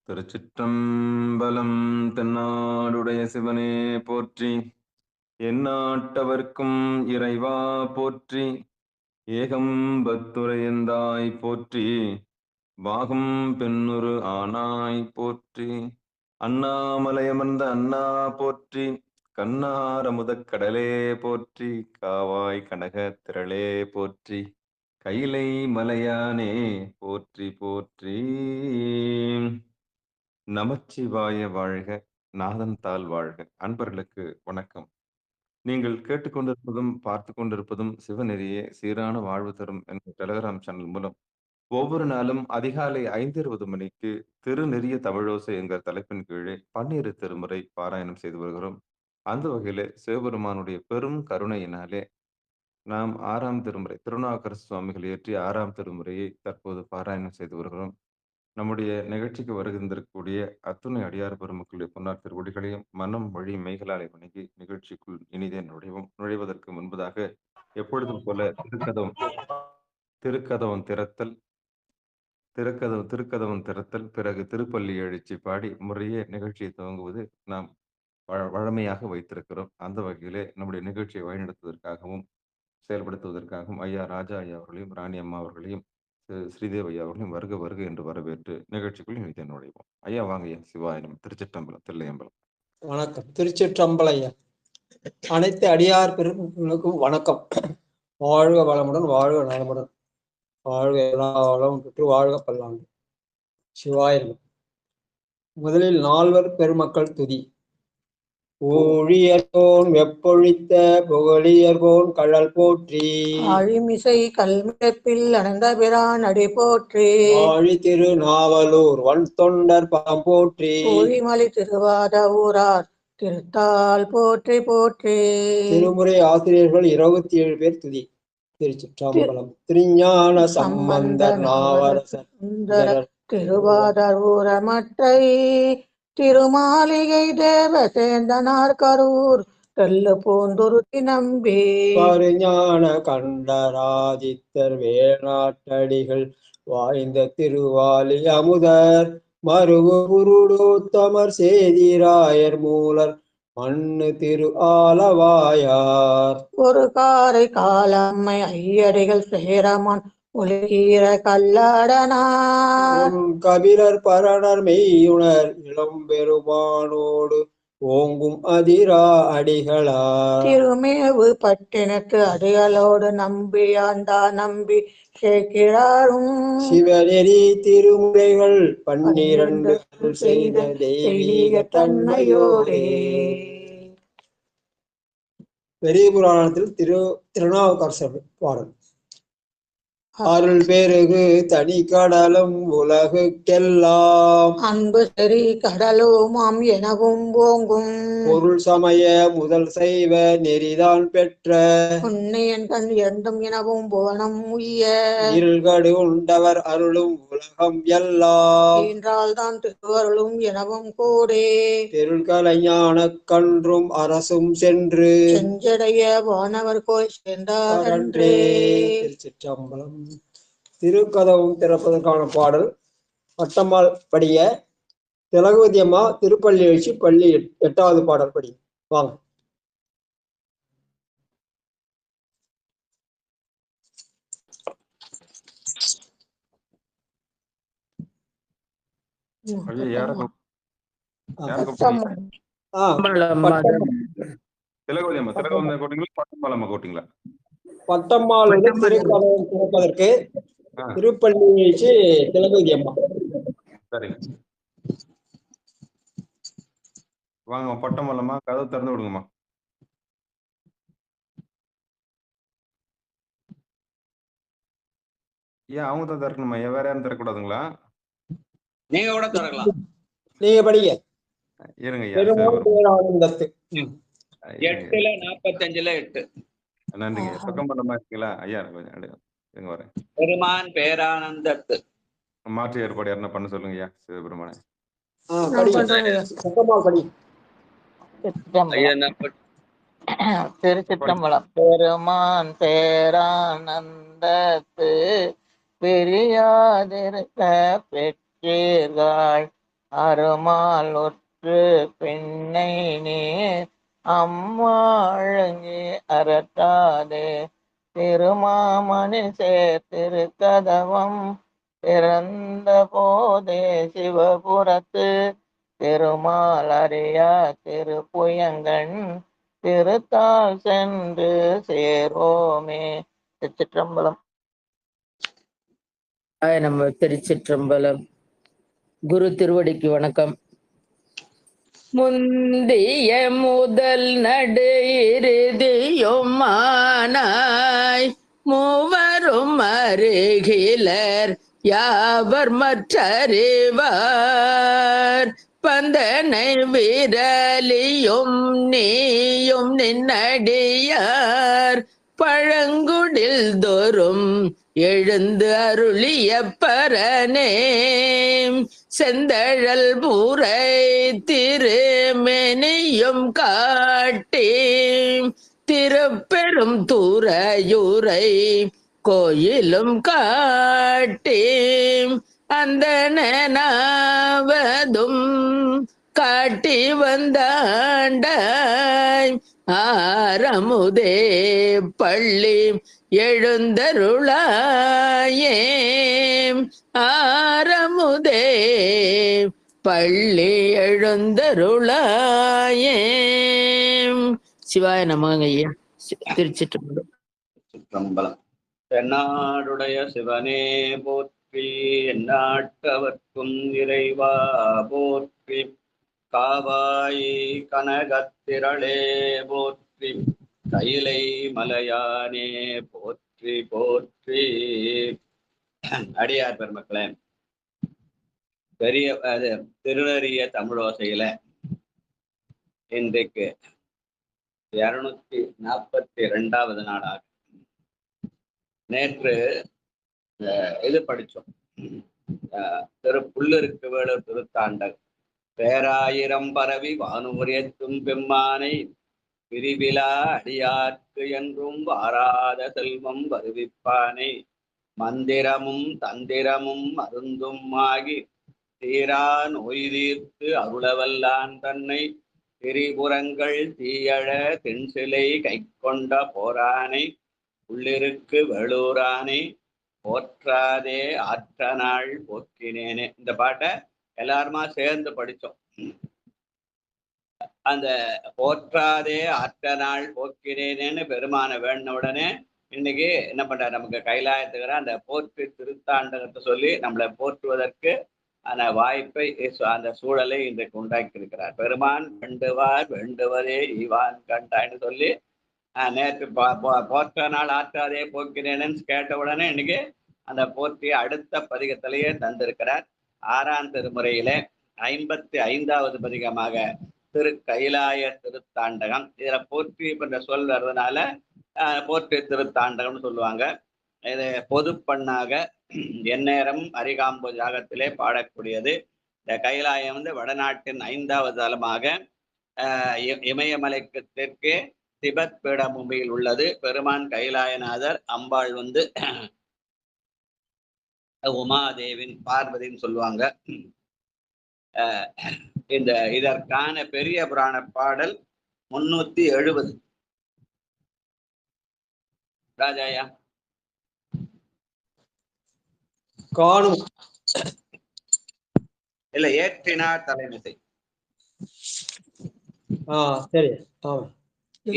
திருச்சிற்றம்பலம். தென்னாடுடைய சிவனே போற்றி, எந்நாட்டவர்க்கும் இறைவா போற்றி, ஏகம்பத்துரையந்தாய் போற்றி, பாகம் பெண்ணுரு ஆனாய் போற்றி, அண்ணாமலையமர்ந்த அண்ணா போற்றி, கண்ணாரமுதக் கடலே போற்றி, காவாய் கனக திரளே போற்றி, கைலை மலையானே போற்றி போற்றி. நமச்சிவாய வாழ்க, நாதன் தாள் வாழ்க. அன்பர்களுக்கு வணக்கம். நீங்கள் கேட்டுக்கொண்டிருப்பதும் பார்த்து கொண்டிருப்பதும் சிவநெறியே சீரான வாழ்வு தரும் என்ற டெலகிராம் சேனல் மூலம் ஒவ்வொரு நாளும் அதிகாலை 5:20 மணிக்கு திருநெறிய தமிழோசை என்கிற தலைப்பின் கீழே 12 திருமுறை பாராயணம் செய்து வருகிறோம். அந்த வகையிலே சிவபெருமானுடைய பெரும் கருணையினாலே நாம் 6ஆம் திருமுறை திருநாவுக்கரசு சுவாமிகள் இயற்றிய 6ஆம் திருமுறையை தற்போது பாராயணம் செய்து வருகிறோம். நம்முடைய நிகழ்ச்சிக்கு வருகின்றிருக்கக்கூடிய அத்துணை அடியார் பெருமக்களுடைய பொன்னார் திருவடிகளையும் மனம் வழி மெய்களாலை வணங்கி நிகழ்ச்சிக்குள் இனிதே நுழைவதற்கு முன்பதாக எப்பொழுதும் போல திருக்கதவம் திறத்தல் திருக்கதவம் திறத்தல், பிறகு திருப்பள்ளி எழுச்சி பாடி முறையே நிகழ்ச்சியை துவங்குவது நாம் வழமையாக வைத்திருக்கிறோம். அந்த வகையிலே நம்முடைய நிகழ்ச்சியை வழிநடத்துவதற்காகவும் செயல்படுத்துவதற்காகவும் ஐயா ராஜா ஐயா அவர்களையும் ராணி அம்மா அவர்களையும் ஸ்ரீதேவ் ஐயா அவர்களையும் வருக வருக என்று வரவேற்று நிகழ்ச்சிக்குள் இணைத்து நுழைவோம். ஐயா வாங்க ஐயா. சிவாயினம். திருச்சிற்றம்பலம், தில்லையம்பலம். வணக்கம். திருச்சிற்றம்பலம் ஐயா. அனைத்து அடியார் பெருமக்களுக்கும் வணக்கம். வாழ்க வளமுடன், வாழ்க நலமுடன், வாழ்க எல்லா வளமும் பெற்று வாழ்க பல்லாண்டு. சிவாயினம். முதலில் 4 பெருமக்கள் துதி. ஊழியர்கோன் வெப்பொழித்த புகழியர்கோன் கழல் போற்றி, ஆழிமிசை கல்மிழப்பில் அனந்த பிரான் அடி போற்றி, ஆழி திருநாவலூர் வன் தொண்டர் பதம் போற்றி, ஊழிமலி திருவாத ஊரார் திருத்தால் போற்றி போற்றி. திருமுறை ஆசிரியர்கள் 27 பேர் துதி. திருச்சிற்றம்பலம். திருஞான சம்பந்தர் நாவரசர் திருவாதர் ஊரமற்றை திருமாளிகை தேவசேந்தனார் கரூர் தெல்லு பூந்துருத்தி நம்பி, பருஞான கண்டராதித்தர் வேணாட்டடிகள் வாய்ந்த திருவாலி அமுதர் மருவு குருடோத்தமர் சேதிராயர் மூலர் மண்ணு திரு ஆலவாயார், ஒரு காரை காலம்மை ஐயடிகள் சேரமான் ஒளிகீர கல்லாடனார், கபிலர் பரணர் மெய்யுணர் இளம்பெருமானோடு ஓங்கும் அதிரா அடிகளார், திருமேவு பட்டினத்து அடிகளோடு நம்பியாண்டா நம்பி சேர்க்கிறாரும், சிவநெறி திருமுறைகள் 12 செய்த தெய்வீக தன்மையோடே. பெரிய புராணத்தில் திருநாவுக்கரசர் பாடல். அருள் பெருகு தனி கடலும் உலகுக்கெல்லாம் அன்பு சரி கடலுமாம் எனவும் ஓங்கும், பொருள் சமய முதல் செய்வ நெறிதான் பெற்ற புண்ணியன் கண் எந்தும் எனவும் புவனம் உய்ய, இருள்கடு உண்டவர் அருளும் உலகம் எல்லாம் என்றால் தான் திருவருளும் எனவும் கூடே, தெருள்கலைஞான கன்றும் அரசும் சென்று செஞ்சடைய வானவர் கோய் சேர்ந்தார் அன்றே. திருச்சிற்றம்பலம். திருக்கதவும் திறப்பதற்கான பாடல் பட்டம்மாள் படிய திலகவதி அம்மா திருப்பள்ளி எழுச்சி பள்ளி 8வது பாடல் படி. வாங்க. பட்டம்மாள் திருக்கதவும் திறப்பதற்கு திருப்பள்ளி எழுச்சி திலகவதி அம்மா. சரி வாங்க. பட்டமல்லம்மா கதவு திறந்து விடுங்கம்மா. ஏன் அவங்க தான் திறக்கணுமா? வேற யாரும் திறக்கூடாதுங்களா? நீங்க கூட திறக்கலாம். நீங்க படிங்க. இருங்க. 8:45 நன்றிங்க. பக்கம்பலமா இருக்கீங்களா ஐயா? கொஞ்சம் வரேன். பெருமான் பேரானந்தத்து மாற்று ஏற்பாடு யாருன்னா பண்ண சொல்லுங்க ஐயா. சிவபெருமானே திருச்சிற்றம்பலம். பெருமான் பேரானந்தத்து பெரியாதிருக்க பெற்றீர்கள் அருமால் ஒற்று பெண்ணை நீர் அம்மாழங்கி அரட்டாதே திருமாமணி சேர்த்திருக்கதவம் பிறந்த போதே சிவபுரத்து திருமால் அறியா திருப்புயங்கண் திருத்தால் சென்று சேர்வோமே. திருச்சிற்றம்பலம். நம்ம திருச்சிற்றம்பலம். குரு திருவடிக்கு வணக்கம். முந்திய முதல் நடு இறுதியுமானாய் மூவரும் அருகிலர் யாவர் மற்றறிவார் பந்தனை விரலியும் நீயும் நின்னடியார் பழங்குடில் தோறும் எழுந்து அருளிய பரனே செந்தழல் பூரை திருமெனியும் காட்டி திருப்பெரும் துறையுரை கோயிலும் காட்டி அந்த நாவதும் காட்டி வந்தாண்டாய் ஆரமுதே பள்ளி எழுந்தருளாயே ஆரமுதே பள்ளி எழுந்தருளாயே. சிவாய நமங்க ஐயா. திருச்சிற்றம்பலம். சிற்றம்பலம். தென்னாடுடைய சிவனே போற்றி, எந்நாட்டவர்க்கும் இறைவா போற்றி, காவாயி கனகத்திரளே போற்றி, கைலை மலையானே போற்றி போற்றி. அடியார் பெருமக்களே, பெரிய திருநறிய தமிழோசையில இன்றைக்கு 242வது நாளாக நேற்று இது படிச்சோம். புல்லிருக்கு வேளூர் திருத்தாண்டல் பேராயிரம் பரவி வானூரியத்தும் பெம்மானை பிரிவிழா அடியார்க்கு என்றும் வாராத செல்வம் வருவிப்பானை மந்திரமும் தந்திரமும் மருந்தும் ஆகி தீரா நோய் தீர்த்து அருளவல்லான் தன்னை திரிபுரங்கள் தீயழ தென்சிலை கை கொண்ட போரானை உள்ளிருக்கு வேளூரானே போற்றாதே ஆற்ற நாள் போக்கினேனே. இந்த பாட்டை எல்லாருமா சேர்ந்து படிச்சோம். அந்த போற்றாதே ஆற்ற நாள் போக்கினேனேன்னு பெருமான வேண்டின உடனே இன்னைக்கு என்ன பண்றாரு, நமக்கு கைலாயத்துக்கிற அந்த போற்றி திருத்தாண்டகத்தை சொல்லி நம்மளை போற்றுவதற்கு அந்த வாய்ப்பை அந்த சூழலை இன்றைக்கு உண்டாக்கி இருக்கிறார். பெருமான் வேண்டுவார் வேண்டுவதே ஈவான் கண்டான்னு சொல்லி நேற்று போற்ற நாள் ஆற்றாதே போக்கிறேன்னு கேட்ட உடனே இன்னைக்கு அந்த போற்றி அடுத்த பதிகத்திலேயே தந்திருக்கிறார். 6ஆம் திருமுறையில 55வது பதிகமாக திரு கைலாய திருத்தாண்டகம். இதுல போற்றி என்ற சொல் வர்றதுனால போற்றி திருத்தாண்டகம்னு சொல்லுவாங்க. இது பொது பண்ணாக எந்நேரம் அரிகாம்பு ஜாகத்திலே பாடக்கூடியது. இந்த கைலாயம் வடநாட்டின் 5வது தலமாக இமயமலைக்கு தெற்கே திபெத் பீடபூமியில் உள்ளது. பெருமான் கைலாயநாதர், அம்பாள் உமாதேவின் பார்வதின்னு சொல்லுவாங்க. இதற்கான பெரிய புராண பாடல் 370. ராஜாயா காணும் இல்ல ஏற்றினார் தலைமிசை. சரி.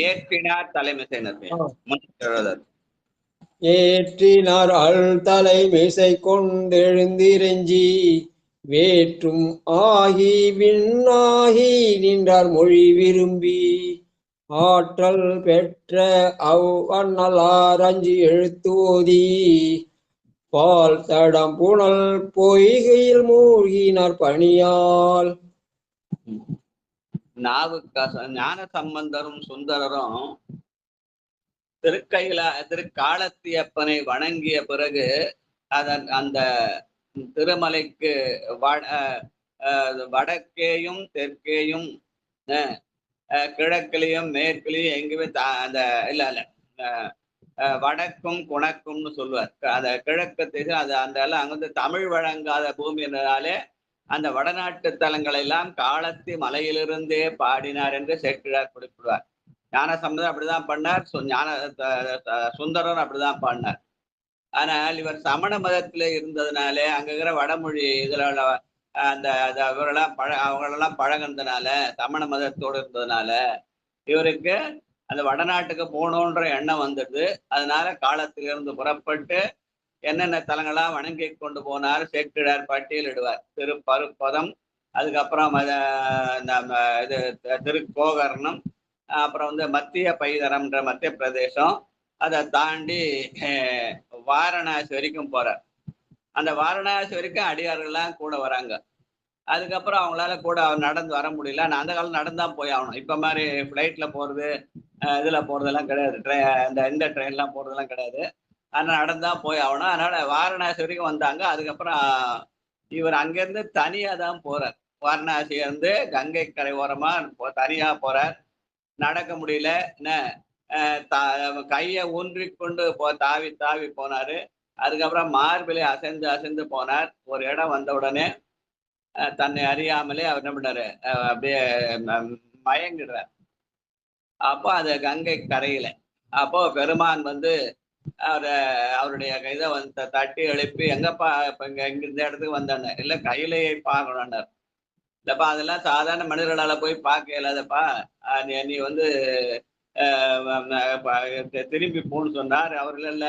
ஏற்றினார் தலைமிசை ஏற்றினார் அல் தலைமிசை கொண்டெழுந்திரஞ்சி வேற்றும் ஆகி விண்ணாகி நின்றார் மொழி விரும்பி ஆற்றல் பெற்ற அவ்வண்ணலார் அஞ்சி எழுத்தோதி பால் தடம் புனல் பொய்கையில் மூழ்கினார் பணியால். ஞான சம்பந்தரும் சுந்தரரும் திருக்காலத்தியப்பனை வணங்கிய பிறகு அந்த திருமலைக்கு வடக்கேயும் தெற்கேயும் கிழக்கிலையும் மேற்கிலையும் எங்குமே அந்த இல்ல வடக்கும் குணக்கும்னு சொல்லுவார். அந்த கிழக்கு திசை அது அந்த அங்க தமிழ் வழங்காத பூமி என்றதாலே அந்த வடநாட்டு தலங்களை எல்லாம் காலத்தி மலையிலிருந்தே பாடினார் என்று சேக்கிழார் குறிப்பிடுவார். ஞானசம்பந்தர் அப்படிதான் பண்ணார், சுந்தரர் அப்படிதான் பாடினார். ஆனால் இவர் சமண மதத்துல இருந்ததுனாலே அங்க இருக்கிற வடமொழி இதுல அந்த அவங்களெல்லாம் பழகினதுனால, சமண மதத்தோடு இருந்ததுனால இவருக்கு அந்த வடநாட்டுக்கு போகணுன்ற எண்ணம் வந்துடுது. அதனால காலத்திலிருந்து புறப்பட்டு என்னென்ன தலங்களா வணங்கி கொண்டு போனார் சேக்கிழார் பட்டியலிடுவார். திருப்பருப்பதம், அதுக்கப்புறம் இது திருக்கோகர்ணம், அப்புறம் மத்திய பைதரம்ன்ற மத்திய பிரதேசம், அதை தாண்டி வாரணாசி வரைக்கும் போறார். அந்த வாரணாசி வரைக்கும் அடியார்கள்லாம் கூட வராங்க. அதுக்கப்புறம் அவங்களால கூட நடந்து வர முடியல. நான் அந்த காலம் நடந்தான் போய் ஆகணும். இப்ப மாதிரி ஃப்ளைட்ல போறது இதுல போறதெல்லாம் கிடையாது, இந்த ட்ரெயின்லாம் போறதெல்லாம் கிடையாது. அதனால நடந்தான் போய் ஆகணும். அதனால வாரணாசி வரைக்கும் வந்தாங்க. அதுக்கப்புறம் இவர் அங்கிருந்து தனியா தான் போறார். வாரணாசி இருந்து கங்கை கரை ஓரமா தனியா போறார். நடக்க முடியல, கையை ஊன்றி கொண்டு தாவி தாவி போனாரு. அதுக்கப்புறம் மார்பிலே அசைந்து அசைந்து போனார். ஒரு இடம் வந்த உடனே தன்னை அறியாமலே அவர் என்ன பண்ணாரு, அப்படியே மயங்கிடுறார். அப்போ அது கங்கை கரையில. அப்போ பெருமான் அவருடைய இதை தட்டி எழுப்பி, எங்கப்பா இப்ப இங்க இந்த இடத்துக்கு வந்தானே, இல்ல கையிலையை பார்க்கணும்னார். இல்லப்பா அதெல்லாம் சாதாரண மனிதர்களால போய் பார்க்க இயலாதப்பா, நீ திரும்பி போன்னு சொன்னார். அவர்கள் இல்ல,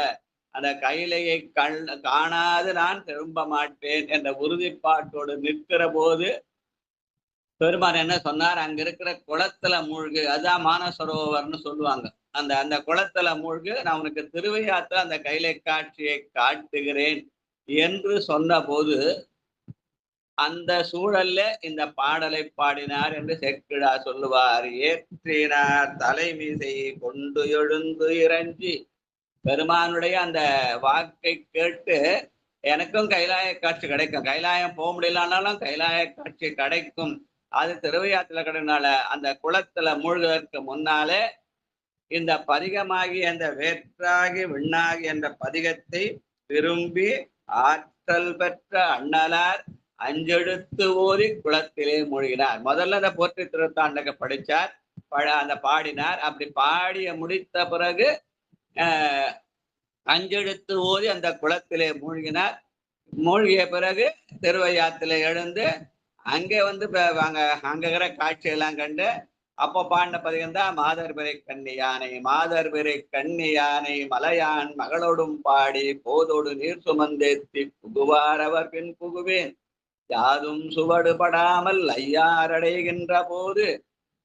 அந்த கையிலையை காணாது நான் திரும்ப மாட்டேன் என்ற உறுதிப்பாட்டோடு நிற்கிற போது பெருமான் என்ன சொன்னார், அங்க இருக்கிற குளத்துல மூழ்கு, அதுதான் மானசரோவர்னு சொல்லுவாங்க. அந்த குளத்துல மூழ்கு, நான் உனக்கு திருவையாத்துல அந்த கைலை காட்சியை காட்டுகிறேன் என்று சொன்ன போது அந்த சூழல்ல இந்த பாடலை பாடினார் என்று சேக்கிழார் சொல்லுவார். ஏற்றினார் தலைமீசை கொண்டு எழுந்து இறஞ்சி. பெருமானுடைய அந்த வாக்கை கேட்டு எனக்கும் கைலாய காட்சி கிடைக்கும், கைலாயம் போக முடியலனாலும் கைலாய காட்சி கிடைக்கும், அது திருவையாத்துல கிடைனால அந்த குளத்துல மூழ்குவதற்கு முன்னாலே இந்த பதிகமாகி அந்த வேற்றாகி விண்ணாகி என்ற பதிகத்தை விரும்பி ஆற்றல் பெற்ற அண்ணலார் அஞ்செழுத்து ஓதி குளத்திலே மூழ்கினார். முதல்ல அந்த போற்றி திருத்தாண்டக படிச்சார், அந்த பாடினார். அப்படி பாடிய முடித்த பிறகு அஞ்செழுத்து ஓதி அந்த குளத்திலே மூழ்கினார். மூழ்கிய பிறகு திருவையாத்திலே எழுந்து அங்கே அங்கிற காட்சியெல்லாம் கண்டு அப்போ பாண்ட பதிகம்தான் மாதர்பிறை கண்ணி யானை. மாதர்பிறை கண்ணி யானை மலையான் மகளோடும் பாடி போதோடு நீர் சுமந்தேத்தி புகுவார் அவர் பின் புகுவேன், யாதும் சுவடுபடாமல் ஐயாரடைகின்ற போது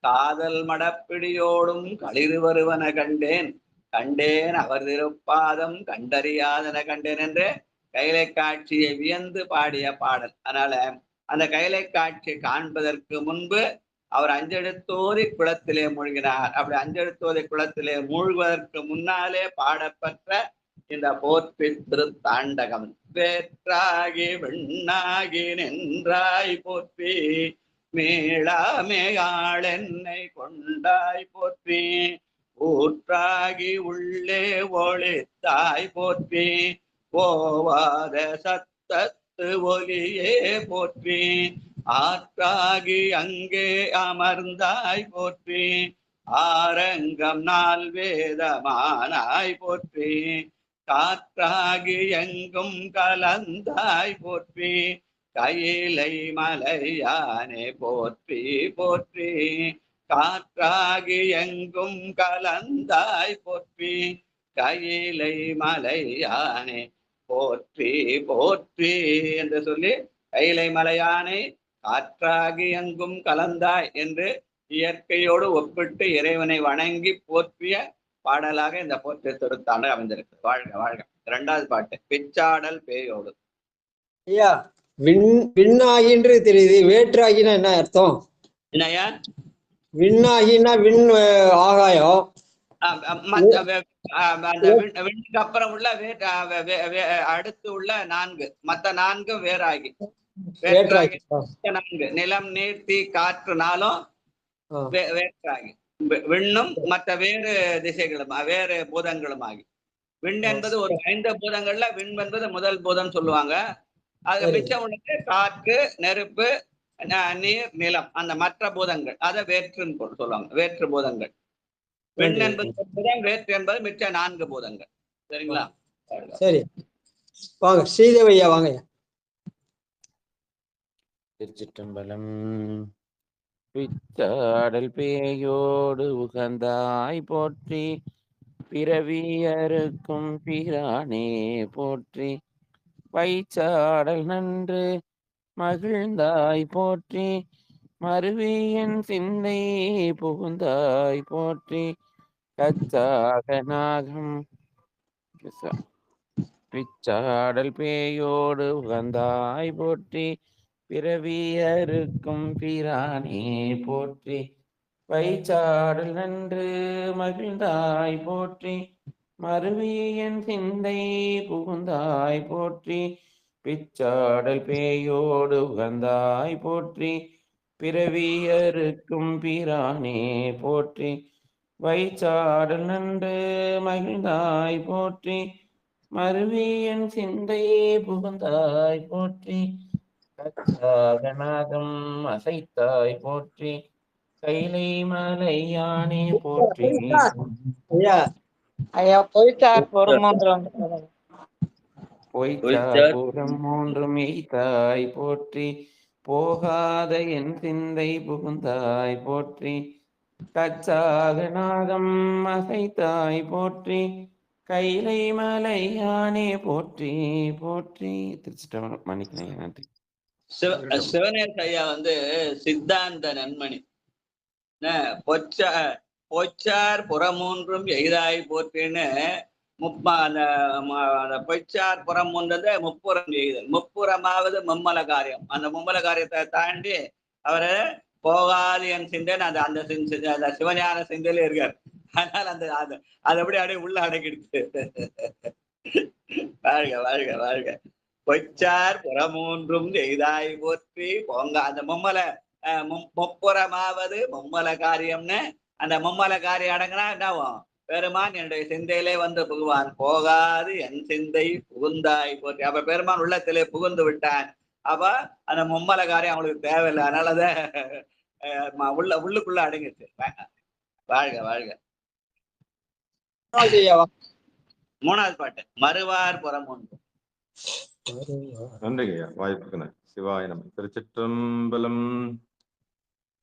காதல் மடப்பிடியோடும் களிறு வருவன கண்டேன், கண்டேன் அவர் திருப்பாதம் கண்டறியாதன கண்டேன் என்று கைலை காட்சியை வியந்து பாடிய பாடல். அதனால அந்த கைலை காட்சி காண்பதற்கு முன்பு அவர் அஞ்செழுத்தோதி குளத்திலே மூழ்கினார். அப்படி அஞ்செழுத்தோதி குளத்திலே மூழ்குவதற்கு முன்னாலே பாடப்பெற்ற இந்த போற்றி திருத்தாண்டகம். வேற்றாகி விண்ணாகி நின்றாய் போற்றி, மீளாமையாள் என்னை கொண்டாய் போற்றி, ஊற்றாகி உள்ளே ஒளித்தாய் போற்றி, போவாத சத்தத்து ஒலியே போற்றி, ஆற்றாகி அங்கே அமர்ந்தாய் போற்றி, ஆரங்கம் நாள் வேதமானாய் போற்றி, காற்றாகி எங்கும் கலந்தாய் போற்றி, கையிலை மலையானே போற்றி போற்றி, காற்றாகி எங்கும் கலந்தாய் போற்றி, கையிலை மலையானே போற்றி போற்றி என்று சொல்லி கையிலை மலையானை காற்றாகி எங்கும் கலந்தாய் என்று இயற்கையோடு ஒப்பிட்டு இறைவனை வணங்கி போற்றிய பாடலாக இந்த போற்றி திருத்தாண்டகம் அமைந்திருக்கு. வாழ்க வாழ்க. இரண்டாவது பாட்டு பிச்சாடல் பேயோடு. ஐயா, விண்ணாகின்று தெரியுது, வேற்றாகினா என்ன அர்த்தம்? என்னையா? விண்ணாகினா விண் ஆகாயம், விண்ணுக்கு அப்புறம் உள்ள அடுத்து உள்ள நான்கு, மத்த நான்கு வேறாகி. வேற்றாகி நான்கு, நிலம் நீர் தீ காற்றுனாலும் வேற்றாகி. விண்ணும் மற்ற வேறு திசைகளும் வேறு பூதங்களும் ஆகி. விண் என்பது ஒரு 5 பூதங்கள்ல விண் என்பது முதல் பூதம் சொல்லுவாங்க. அது மிச்சம் உனக்கு காற்று, நெருப்பு, நீர், நிலம், அந்த மற்ற பூதங்கள் அதை வேற்றுன்னு சொல்லுவாங்க. வேற்று பூதங்கள். விண் என்பது பூதம், வேற்று என்பது மிச்ச 4 பூதங்கள். சரிங்களா? சரி, வாங்க ஸ்ரீதேவையா வாங்க. திருச்சிற்றம்பலம். பிச்சாடல் பேயோடு உகந்தாய் போற்றி, பிறவியருக்கும் பிரானே போற்றி, வைச்சாடல் நன்று மகிழ்ந்தாய் போற்றி, மருவியன் சிந்தை புகுந்தாய் போற்றி, கச்சாக நாகம் பிச்சாடல் பேயோடு உகந்தாய் போற்றி, பிறவியருக்கும் பிரானே போற்றி, வைச்சாடல் நன்று மகிழ்ந்தாய் போற்றி, மருவியன் சிந்தை புகுந்தாய் போற்றி, பிச்சாடல் பேயோடு உகந்தாய் போற்றி, பிறவியருக்கும் பிரானே போற்றி, வைச்சாடல் நன்று மகிழ்ந்தாய் போற்றி, மருவியன் சிந்தை புகுந்தாய் போற்றி, கச்சாகநாதம் அசைத்தாய் போற்றி, கைலை மலையானே போற்றி. ஐயா பொய்ச்சார் பொறுமூன்றும் பொய்ச்சாபுரம் 3 எய்தாய் போற்றி, போகாத என் சிந்தை புகுந்தாய் போற்றி, கச்சாகநாதம் அசைத்தாய் போற்றி, கைலை மலையானே போற்றி போற்றி. திருச்சிற்றம்பலம். மன்னிக்கணும், நன்றி. சிவனேச ஐயா சித்தாந்த நன்மணி. பொச்சார் புறமூன்றும் எய்தாய் போற்றின்னு பொய்ச்சார் புறம் மூன்றது முப்புறம் எய்தல். முப்புறமாவது மும்மல காரியம். அந்த மும்மல காரியத்தை தாண்டி அவரு போகாது என் சிந்தன் அந்த சிவஞான சிந்தையில இருக்கார். அதனால அது அப்படியே உள்ள அடக்கிடுச்சு. வாழ்க வாழ்க வாழ்க. பொச்சார் புறமூன்றும் எய்தாய் போற்றி போங்க. அந்த முப்புறமாவது மும்மல காரியம்னு அந்த மும்மல காரியம் அடங்கினா என்னாவும்? பெருமான் என்னுடைய சிந்தையிலே புகுவான். போகாது என் சிந்தை புகுந்தாய் போற்றி. அப்ப பெருமான் உள்ளத்திலே புகுந்து விட்டான். அப்ப அந்த மும்மல காரியம் அவங்களுக்கு தேவையில்லை. அதனாலதான் உள்ளுக்குள்ள அடங்கிச்சு. வாழ்க வாழ்க. 3வது பாட்டு மறுவார் புறமூன்று. நன்றிங்க வாய்ப்புக்கு. சிவாய நம. திருச்சிற்றம்பலம்.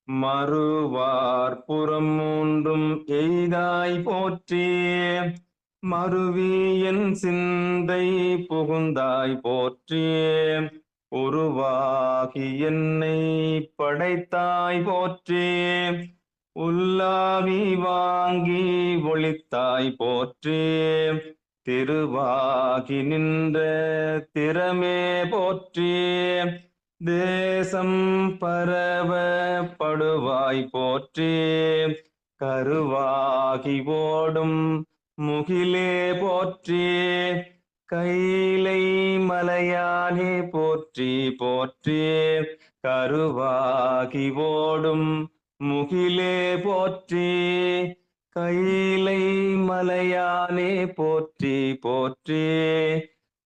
மறுவார் புறமூன்றும் எய்தாய் போற்றி, மருவியன் சிந்தை புகுந்தாய் போற்றி, உருவாகி என்னை படைத்தாய் போற்றி, உள்ளாவி வாங்கி ஒளித்தாய் போற்றி, திருவாகி நின்ற திறமே போற்றி, தேசம் பரவ படுவாய் போற்றி, கருவாகி ஓடும் முகிலே போற்றி, கைலை மலையானே போற்றி போற்றி, கருவாகி ஓடும் முகிலே போற்றி, கைலை மலையானே போற்றி போற்றி,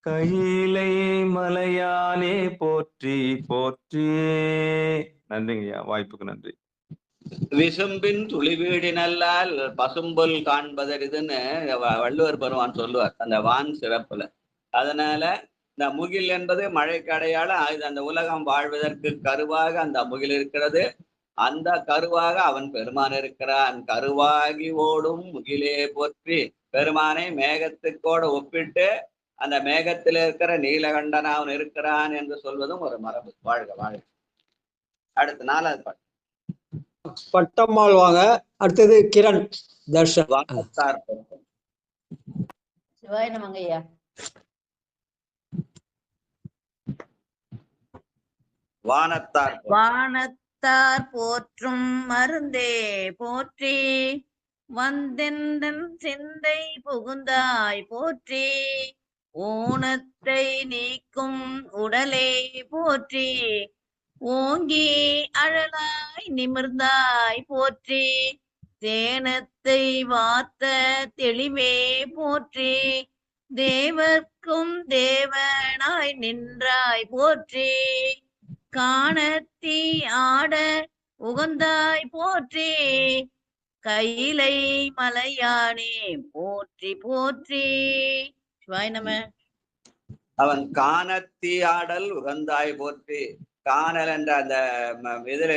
கைலை மலையானே போற்றி போற்றி. நன்றிங்கய்யா, வாய்ப்புக்கு நன்றி. விசும்பின் துளிவீடி நல்லால் பசும்பொல் காண்பதறிதுன்னு வள்ளுவர் பெருமான் சொல்லுவார் அந்த வான் சிறப்புல. அதனால இந்த முகில் என்பது மழைக்கு அடையாளம். அந்த உலகம் வாழ்வதற்கு கருவாக அந்த முகில் இருக்கிறது. அந்த கருவாக அவன் பெருமான் இருக்கிறான். கருவாகி ஓடும் முகிலே போற்றி. பெருமானை மேகத்துக்கோட ஒப்பிட்டு அந்த மேகத்தில் இருக்கிற நீலகண்டன் அவன் இருக்கிறான் என்று சொல்வதும் ஒரு மரபு. வாழ்க வாழ்க. அடுத்து 4வது பாட்டு பட்டம்மாள் வாங்க. அடுத்தது கிரண் தர்ஷன். வானத்தார். சிவாய நமங்க ஐயா. வானத்தார். வானத்தார் போற்றும் மருந்தே போற்றி, வந்தெந்தன் சிந்தை புகுந்தாய் போற்றி, ஊனத்தை நீக்கும் உடலே போற்றி, ஓங்கி அழலாய் நிமிர்ந்தாய் போற்றி, தேனத்தை வார்த்த தெளிவே போற்றி, தேவர்க்கும் தேவனாய் நின்றாய் போற்றி, காணத்தி ஆட உகந்தாய் போற்றி, கையிலை மலையானே போற்றி போற்றி. சிவாய நம. அவன் காணத்தி ஆடல் உகந்தாய் போற்றி. காணல் என்ற அந்த இதுல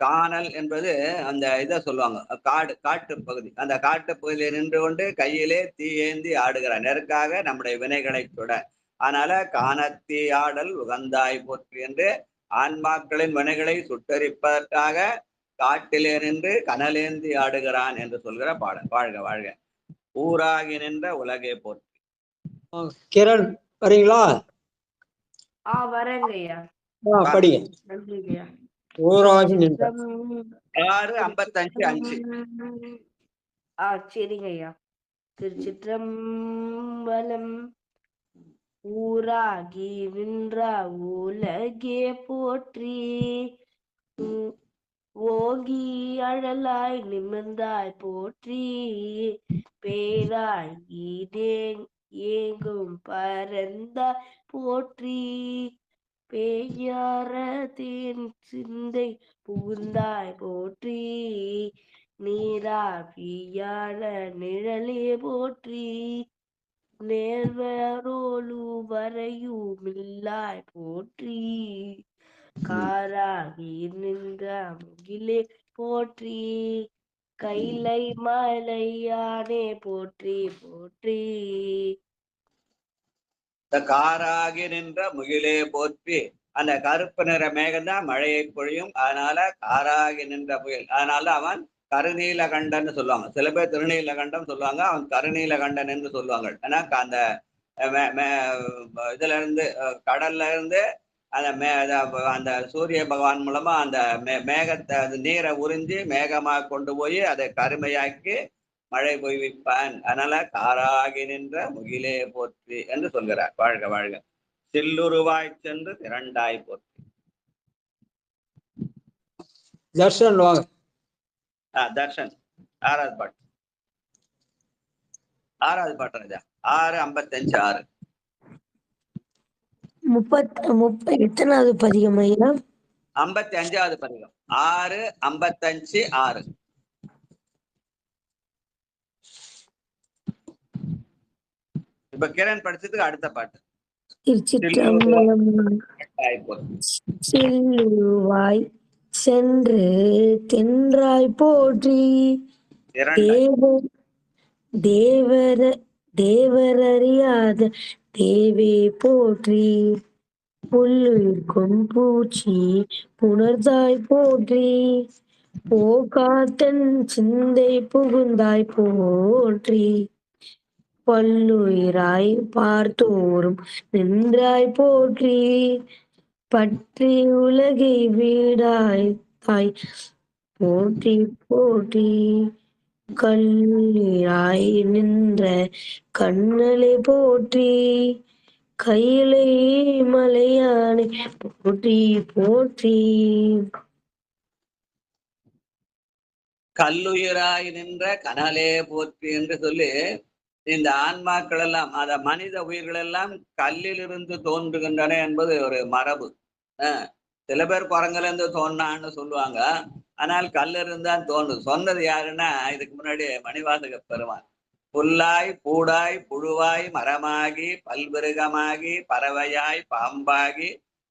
காணல் என்பது அந்த இதை சொல்லுவாங்க, காட்டு பகுதி. அந்த காட்டு பகுதியில் நின்று கொண்டு கையிலே தீ ஏந்தி ஆடுகிறார் நெருக்காக நம்முடைய வினைகளை தொட. அதனால காணத்தி ஆடல் உகந்தாய் போற்றி என்று ஆன்மாக்களின் வினைகளை சுட்டரிப்பதற்காக காட்டிலே நின்று கனலேந்தி ஆடுகிறான் என்று சொல்கிற பாடல். வாழ்க வாழ்க. ஊராகி நின்ற உலகே போற்றி. கிரண் வரீங்களா? வரேங்கய்யா. படிங்க. நன்றிங்கய்யா. ஊராகி நின்ற 6:55. சரிங்கய்யா. திருச்சிற்றம்பலம். ஊராகி நின்ற உலகே போற்றி, ஓங்கி அழலாய் நிமிர்ந்தாய் போற்றி, பேராய் ஏங்கும் பரந்தாய் போற்றி, பேயாரத்தின் சிந்தை புகுந்தாய் போற்றி, நீராவியான நிழலே போற்றி, நேர்வரோலு வரையுமில்லாய் போற்றி, காராகி நின்ற முகிலே போற்றி, கைலை மலையானே போற்றி போற்றி. இந்த காராகி நின்ற முகிலே போற்றி. அந்த கருப்பு நிற மேகம்தான் மழையை பொழியும். அதனால காராகி நின்ற புயல். அதனால அவன் கருநீலகண்டன் சொல்லுவாங்க. சில பேர் திருநீலகண்டம் சொல்லுவாங்க, அவன் கருநீலகண்டன் என்று சொல்லுவாங்க. ஏன்னா அந்த இதுல இருந்து கடல்ல இருந்து அந்த சூரிய பகவான் மூலமா அந்த மேகத்தை நீரை உறிஞ்சி மேகமாக கொண்டு போய் அதை கருமையாக்கி மழை பொய்விப்பான். அதனால காராகி நின்ற முகிலே போற்றி என்று சொல்கிறார். வாழ்க வாழ்க. சில்லுருவாய் சென்று திரண்டாய் போற்றி. தர்ஷன் வாங்க. தர்ஷன் 6வது பாட்டு. 6வது பாட்டு ராஜா. 6:55. எத்தனாவது பதிகம் ஐயா? 55வது பதிகம். 6:55. இப்ப கிரண் படிச்சதுக்கு அடுத்த பாட்டு. திருச்சிற்றம்பலம். சில்லுருவாய் சென்று தென்றாய் போற்றி, தேவரறியாத தேவே போற்றி, புல்லுயிர்க்கும் பூச்சி புணர்ந்தாய் போற்றி, போகாத்தன் சிந்தை புகுந்தாய் போற்றி, பல்லுயிராய் பார்த்தோறும் நின்றாய் போற்றி, பற்றி உலகை வீடாய் தாய் போற்றி போற்றி, கல்லிராய் நின்ற கண்ணலை போற்றி, கையிலை மலையானை போற்றி போற்றி. கல்லுயிராய் நின்ற கனலே போற்றி என்று சொல்லி இந்த ஆன்மாக்கள் எல்லாம், அத மனித உயிர்கள் எல்லாம் கல்லிலிருந்து தோன்றுகின்றன என்பது ஒரு மரபு. சில பேர் குரங்குல இருந்து தோன்றான்னு சொல்லுவாங்க. ஆனால் கல்லிருந்தான் தோன்றுது. சொன்னது யாருன்னா இதுக்கு முன்னாடி மணிவாசக பெருமான். புல்லாய் பூடாய் புழுவாய் மரமாகி பல்விருகமாகி பறவையாய் பாம்பாகி,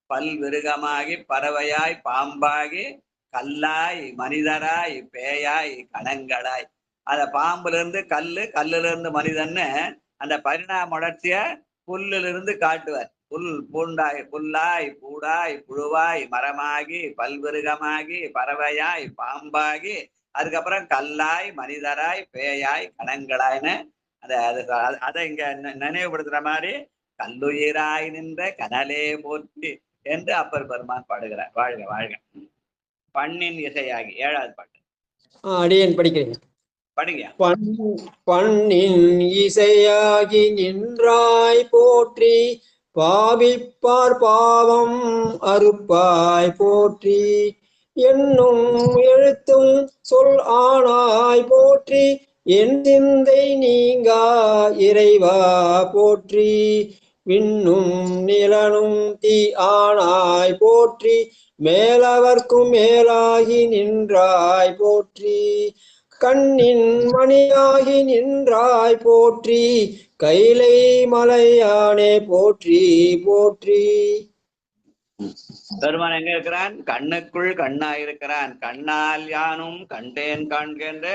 பல்விருகமாகி பறவையாய் பாம்பாகி, கல்லாய் மனிதராய் பேயாய் கணங்களாய். அந்த பாம்புல இருந்து கல்லுல இருந்து மனிதன்னு அந்த பரிணாம வளர்ச்சிய புல்லிலிருந்து காட்டுவார். புல்லாய் பூடாய் புழுவாய் மரமாகி பல்விருகமாகி பறவையாய் பாம்பாகி, அதுக்கப்புறம் கல்லாய் மனிதராய் பேயாய் கணங்களாய்னு அதை இங்க நினைவுபடுத்துற மாதிரி கல்லுயிராய் நின்ற கனலே போற்றி என்று அப்பர் பெருமான் பாடுகிறார். வாழ்க வாழ்க. பண்ணின் இசையாகி 7வது பாட்டு. அடியேன் படிக்கிறேன். படிங்க. பண்ணின் இசையாகி நின்றாய் போற்றி, பாவிப்பார் பாவம் அறுப்பாய் போற்றி, என்னும் எழுத்தும் சொல் ஆனாய் போற்றி, என் சிந்தை நீங்கா இறைவா போற்றி. விண்ணும் நிலனும் தீ ஆனாய் போற்றி. மேலவர்க்கும் மேலாகி நின்றாய் போற்றி. கண்ணின் மணியாகி நின்றாய் போற்றி. கைலை மலையானே போற்றி போற்றி. பெருமான் எங்க இருக்கிறான்? கண்ணுக்குள் கண்ணாய் இருக்கிறான். கண்ணால் யானும் கண்டேன் காண்கின்ற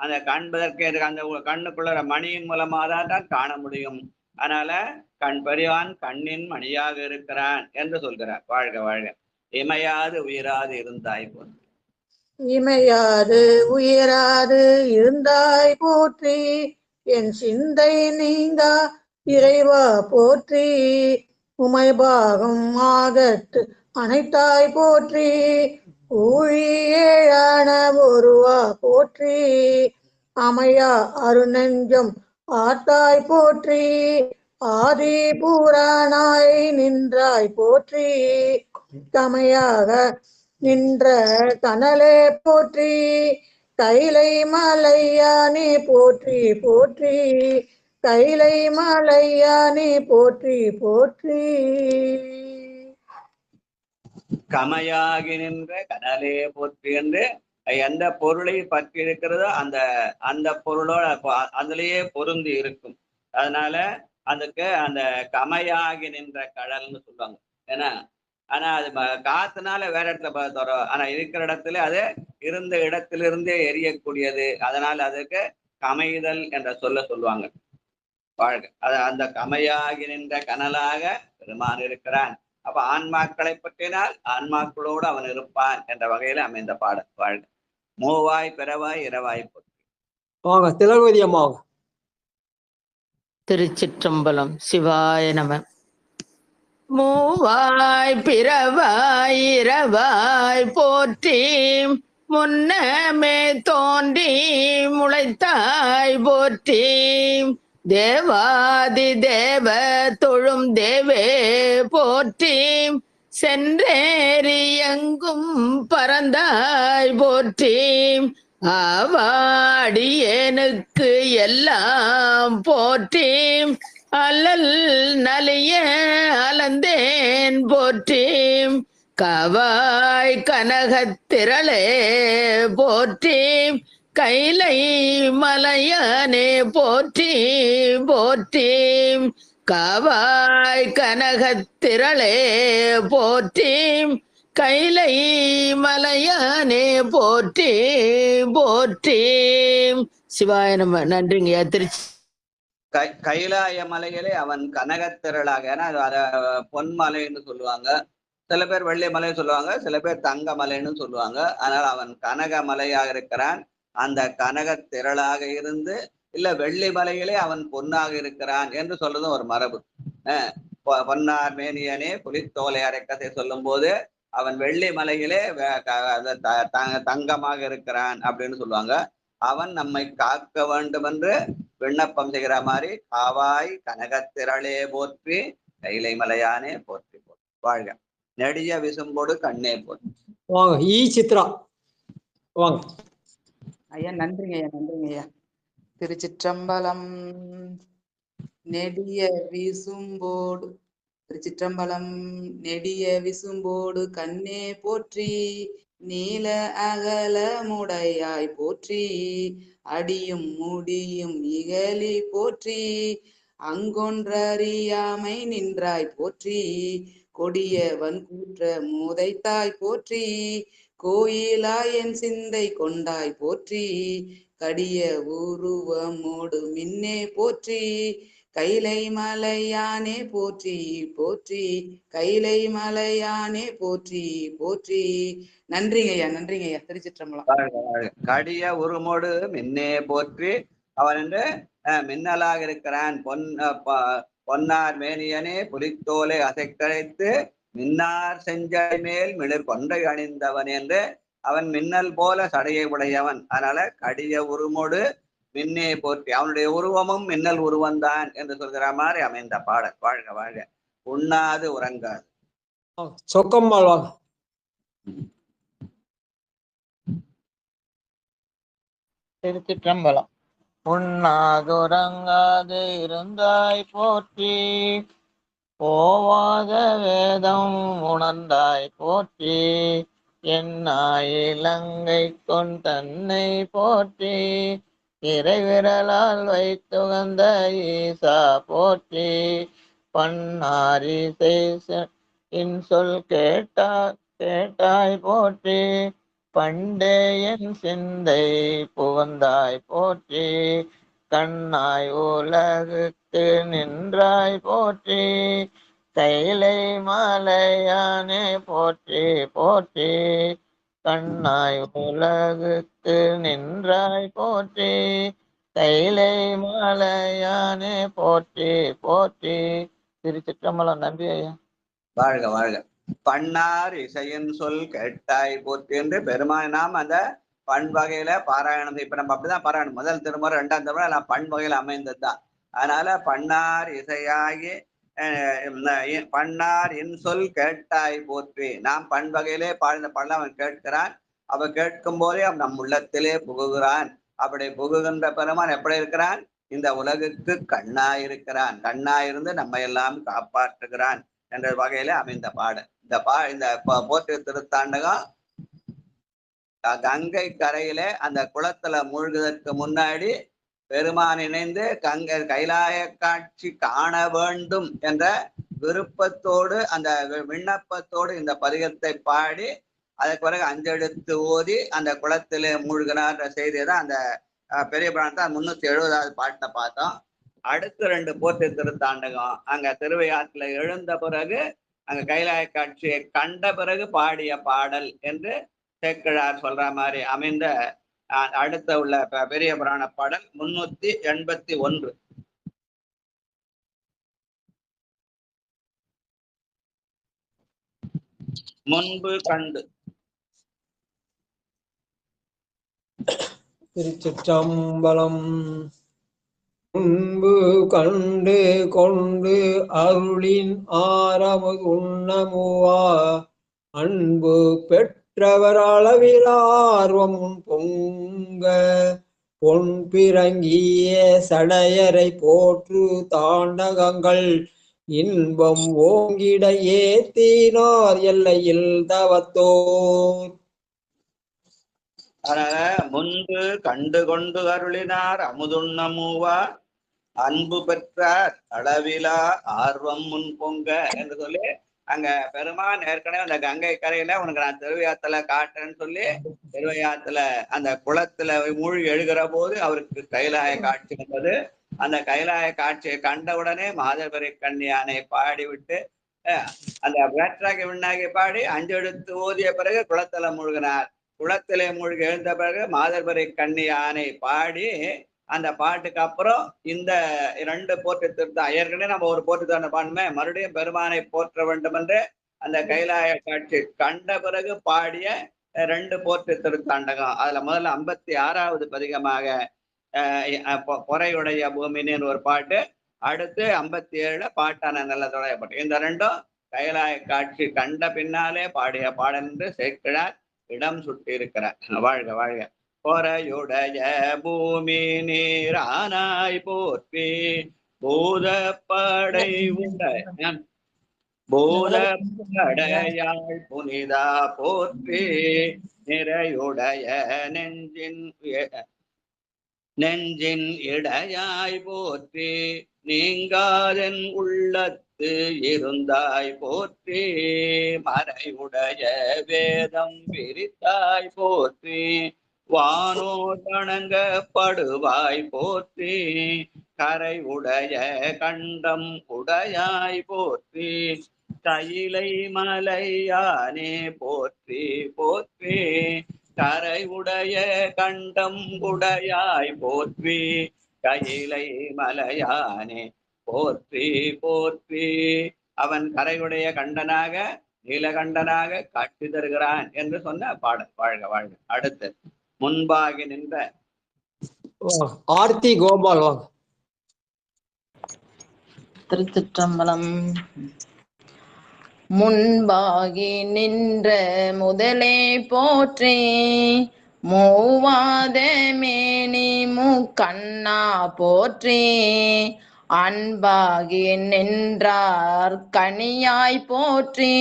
அந்த காண்பதற்கு அந்த கண்ணுக்குள்ள மணியின் மூலமாக தான் காண முடியும். அதனால கண் பெரியவான் கண்ணின் மணியாக இருக்கிறான் என்று சொல்கிறார். வாழ்க வாழ்க. இமையாது உயிராது இருந்தாய் போற்றி. இமையாது உயராது இருந்தாய் போற்றி. என் சிந்தை நீங்கா இறைவா போற்றி. உமைபாகம் ஆகட்டு அனைத்தாய் போற்றி. ஊழியேழான ஒருவா போற்றி. அமையா அருநெஞ்சம் ஆத்தாய் போற்றி. ஆதி பூரானாய் நின்றாய் போற்றி. கமையாக நின்ற கனலே போற்றி. கைலை மலையானே போற்றி போற்றி. கைலை மலையானே போற்றி போற்றி. கமையாகி நின்ற கனலே போற்றி என்று எந்த பொருளை பற்றி இருக்கிறதோ அந்த அந்த பொருளோட அதுலயே பொருந்தி இருக்கும். அதனால அதுக்கு அந்த கமையாகி நின்ற கடல்னு சொல்லுவாங்க. ஏன்னா ஆனா அது காத்துனால வேற இடத்துல தரும். ஆனா இருக்கிற இடத்துல அது இருந்த இடத்திலிருந்தே எரியக்கூடியது. அதனால அதுக்கு கமைதல் என்ற சொல்லுவாங்க. வாழ்க. அந்த கமையாகி நின்ற கனலாக பெருமான் இருக்கிறான். அப்ப ஆன்மாக்களை பற்றினால் ஆன்மாக்களோடு அவன் இருப்பான் என்ற வகையில அமைந்த பாடல். வாழ்க. மூவாய் பிறவாய் இரவாய் போற்றி. வாங்க திலகவதி அம்மா. திருச்சிற்றம்பலம். சிவாய நம. மூவாய் பிறவாய் இரவாய் போற்றி. முன்னமே தோன்றி முளைத்தாய் போற்றி. தேவாதி தேவ தொழும் தேவே போற்றி. சென்றேறி எங்கும் பறந்தாய் போற்றி. ஆவாடியேனுக்கு எல்லாம் போற்றி. அல்லல் நலிய அலந்தேன் போற்றி. கவாய் கனகத்திரளே போற்றி. கைலை மலையானே போற்றி போற்றி. கவாய் கனகத்திரளே போற்றி. கைலை மலையானே போற்றி போற்றி. சிவாய நம. நன்றிங்கய்யா. திருச்சி. கைலாய மலையிலே அவன் கனகத்திரளாக, ஏன்னா அத பொன்மலைன்னு சொல்லுவாங்க, சில பேர் வெள்ளி மலை சொல்லுவாங்க, சில பேர் தங்க மலைன்னு சொல்லுவாங்க. அதனால அவன் கனக மலையாக இருக்கிறான். அந்த கனகத்திரளாக இருந்து இல்ல வெள்ளி மலையிலே அவன் பொன்னாக இருக்கிறான் என்று சொல்றதும் ஒரு மரபு. பொன்னார் மேனியனே புலித்தோலை அரைக்கதை சொல்லும் போது அவன் வெள்ளி மலையிலே தங்கமாக இருக்கிறான் அப்படின்னு சொல்லுவாங்க. அவன் நம்மை காக்க வேண்டும் என்று விண்ணப்பம் செய்கிற மாதிரி காவாய் கனகத்திரளே போற்றி. கைலை மலையானே போற்றி போற்றி. வாழ்க. நெடிய விசும்போடு கண்ணே போற்றி. வாங்க ஈ சித்ரா. வாங்க ஐயா. நன்றிங்க ஐயா. நன்றிங்க ஐயா. திருச்சிற்றம்பலம். நெடிய விசும்போடு. திருச்சிற்றம்பலம். நெடிய விசும்போடு கண்ணே போற்றி. நீல அகலமுடையாய் போற்றி. அடியும் முடியும் இகலி போற்றி. அங்கொன்றறியாமை நின்றாய் போற்றி. கொடிய வன்கூற்ற மூதைத்தாய் போற்றி. கோயிலாய் என் சிந்தை கொண்டாய் போற்றி. கடிய உருவமோடு மின்னே போற்றி. கைலை மலையானே போற்றி போற்றி. கைலை மலையானே போற்றி போற்றி. நன்றிங்க ஐயா. நன்றிங்க ஐயா. திருச்சிற்றம்பலம். கடிய உருமோடு மின்னே போற்றி. அவன் என்று மின்னலாக இருக்கிறான். பொன்னார் மேனியனே புலித்தோலை அசைக்கரைத்து மின்னார் செஞ்சை மேல் மிளர் கொன்றை அணிந்தவன் என்று அவன் மின்னல் போல சடையை உடையவன். அதனால கடிய உருமோடு மின்னே போற்றி. அவனுடைய உருவமும் மின்னல் உருவந்தான் என்று சொல்கிற மாதிரி அமைந்த பாடல். வாழ்க வாழ்க. உண்ணாது உறங்காது. சொக்கம்மாள் வாங்க. திருச்சிற்றம்பலம். உண்ணாதுறங்காது இருந்தாய் போற்றி. போவாத வேதம் உணர்ந்தாய் போற்றி. என்னாய் இலங்கை கொண்டன்னை போற்றி. இறைவிரலால் வைத்துகந்த ஈசா போற்றி. பன்னாரிசை இன்சொல் கேட்டாய் போற்றி. பண்டே என் சிந்தை புகந்தாய் போற்றி. கண்ணாய் உலகுக்கு நின்றாய் போற்றி. கைலை மலையானே போற்றி போற்றி. கண்ணாய் உலகுக்கு நின்றாய் போற்றி. கைலை மலையானே போற்றி போற்றி. திருச்சிற்றம்பலம். நன்றி ஐயா. வாழ்க வாழ்க. பண்ணார் இசையின் சொல் கேட்டாய் போற்றி என்று பெருமான் நாம் அந்த பண் வகையில பாராயணம். இப்ப நம்ம அப்படிதான் பாராயணம். முதல் திருமுறை 2ஆம் திருமுறை எல்லாம் பண் வகையில அமைந்தது தான். அதனால பண்ணார் இசையாகி பண்ணார் இன்சொல் கேட்டாய் போற்றி. நாம் பண் வகையிலே பாடின பாடல அவன் கேட்கிறான். அவன் கேட்கும் போதே அவன் நம் உள்ளத்திலே புகுகிறான். அப்படி புகுகின்ற பெருமான் எப்படி இருக்கிறான்? இந்த உலகுக்கு கண்ணாயிருக்கிறான். கண்ணாயிருந்து நம்ம எல்லாம் காப்பாற்றுகிறான் என்ற வகையில அமைந்த பாடு. இந்த போற்றி திருத்தாண்டகம் கங்கை கரையிலே அந்த குளத்துல மூழ்குவதற்கு முன்னாடி பெருமான் இணைந்து கைலாய காட்சி காண வேண்டும் என்ற விருப்பத்தோடு அந்த விண்ணப்பத்தோடு இந்த பதிகத்தை பாடி அதற்கு பிறகு 5 எழுத்து ஓதி அந்த குளத்திலே மூழ்கினார் செய்தியை தான் அந்த பெரிய புராணத்தை 370வது பாட்டை பார்த்தோம். அடுத்த 2 போற்றி திருத்தாண்டகம் அங்க திருவையாற்றுல எழுந்த பிறகு அங்க கைலாய காட்சியை கண்ட பிறகு பாடிய பாடல் என்று சேக்கிழார் சொல்ற மாதிரி அமைந்த அடுத்த உள்ள பெரிய புராண பாடல் 381. முன்பு கண்டு. திருச்சிற்றம்பலம். முன்பு கண்டு கொண்டு அருளின் ஆரமுது உண்ணமுவா. அன்பு பெற்றவர் அளவில் ஆர்வம் பொங்க. பொன் பிறங்கிய சடையரை போற்று தாண்டகங்கள். இன்பம் ஓங்கிட ஏத்தினார் எல்லையில் தவத்தோர். அதனால முன்பு கண்டு கொண்டு அருளினார் அமுதுண்ணமூவா. அன்பு பெற்றார் அளவிலா ஆர்வம் முன் பொங்க என்று சொல்லி அங்க பெருமான் ஏற்கனவே அந்த கங்கை கரையில உனக்கு நான் திருவையாத்துல காட்டுறேன்னு சொல்லி திருவையாத்துல அந்த குளத்துல மூழ்கி எழுகிற போது அவருக்கு கைலாய காட்சி வந்தது. அந்த கைலாய காட்சியை கண்டவுடனே மாதவரை கண்ணியானை பாடிவிட்டு அந்த வேற்றாகி விண்ணாகி பாடி 5 எழுத்து ஓதிய பிறகு குளத்துல மூழ்கினார். குளத்திலே மூழ்கி எழுந்த பிறகு மாதர்பரை கண்ணியானை பாடி அந்த பாட்டுக்கு அப்புறம் இந்த 2 போற்றி திருத்தம். ஏற்கனவே நம்ம ஒரு போற்றி தானே பாடுமே, மறுபடியும் பெருமானை போற்ற வேண்டும் என்று அந்த கைலாய காட்சி கண்ட பிறகு பாடிய 2 போற்றி திருத்தாண்டகம். அதுல முதல்ல 56வது பதிகமாக பொறையுடைய பூமின்னு ஒரு பாட்டு, அடுத்து 57 பாட்டான நல்லதோடைய பாட்டு. இந்த 2ம் கைலாய காட்சி கண்ட பின்னாலே பாடிய பாடல் என்று சேக்கிழார் இடம் சுட்டி இருக்கிறார். வாழ்க வாழ்க. பொறையுடைய பூமி நீரானாய் போற்றி. பூதப்படை பூதப்படையாள் புனிதா போற்றி. நிறையுடைய நெஞ்சின் இடையாய் போற்றி. நீங்காதன் உள்ளத்து இருந்தாய் போற்றி. மறையுடைய வேதம் விரித்தாய் போற்றி. வானோர் வணங்கப்படுவாய் போற்றி. கரை உடைய கண்டம் உடையாய் போற்றி. கையிலை மலையானே போற்றி போற்றி. கரை உடைய கண்டம் உடையாய் போற்றி. கையிலை மலையானே போற்றி போற்றி. அவன் கரையுடைய கண்டனாக நீலகண்டனாக காட்சி தருகிறான் என்று சொன்ன பாடல். வாழ்க வாழ்க. அடுத்து முன்பாகி நின்ற ஆர்த்தி கோபால் வாங்க. திருச்சிற்றம்பலம். முன்பாகி நின்ற முதலே போற்றி. மூவாத மேனி முக்கண்ணா போற்றி அன்பாகி நின்றார் கனியாய் போற்றி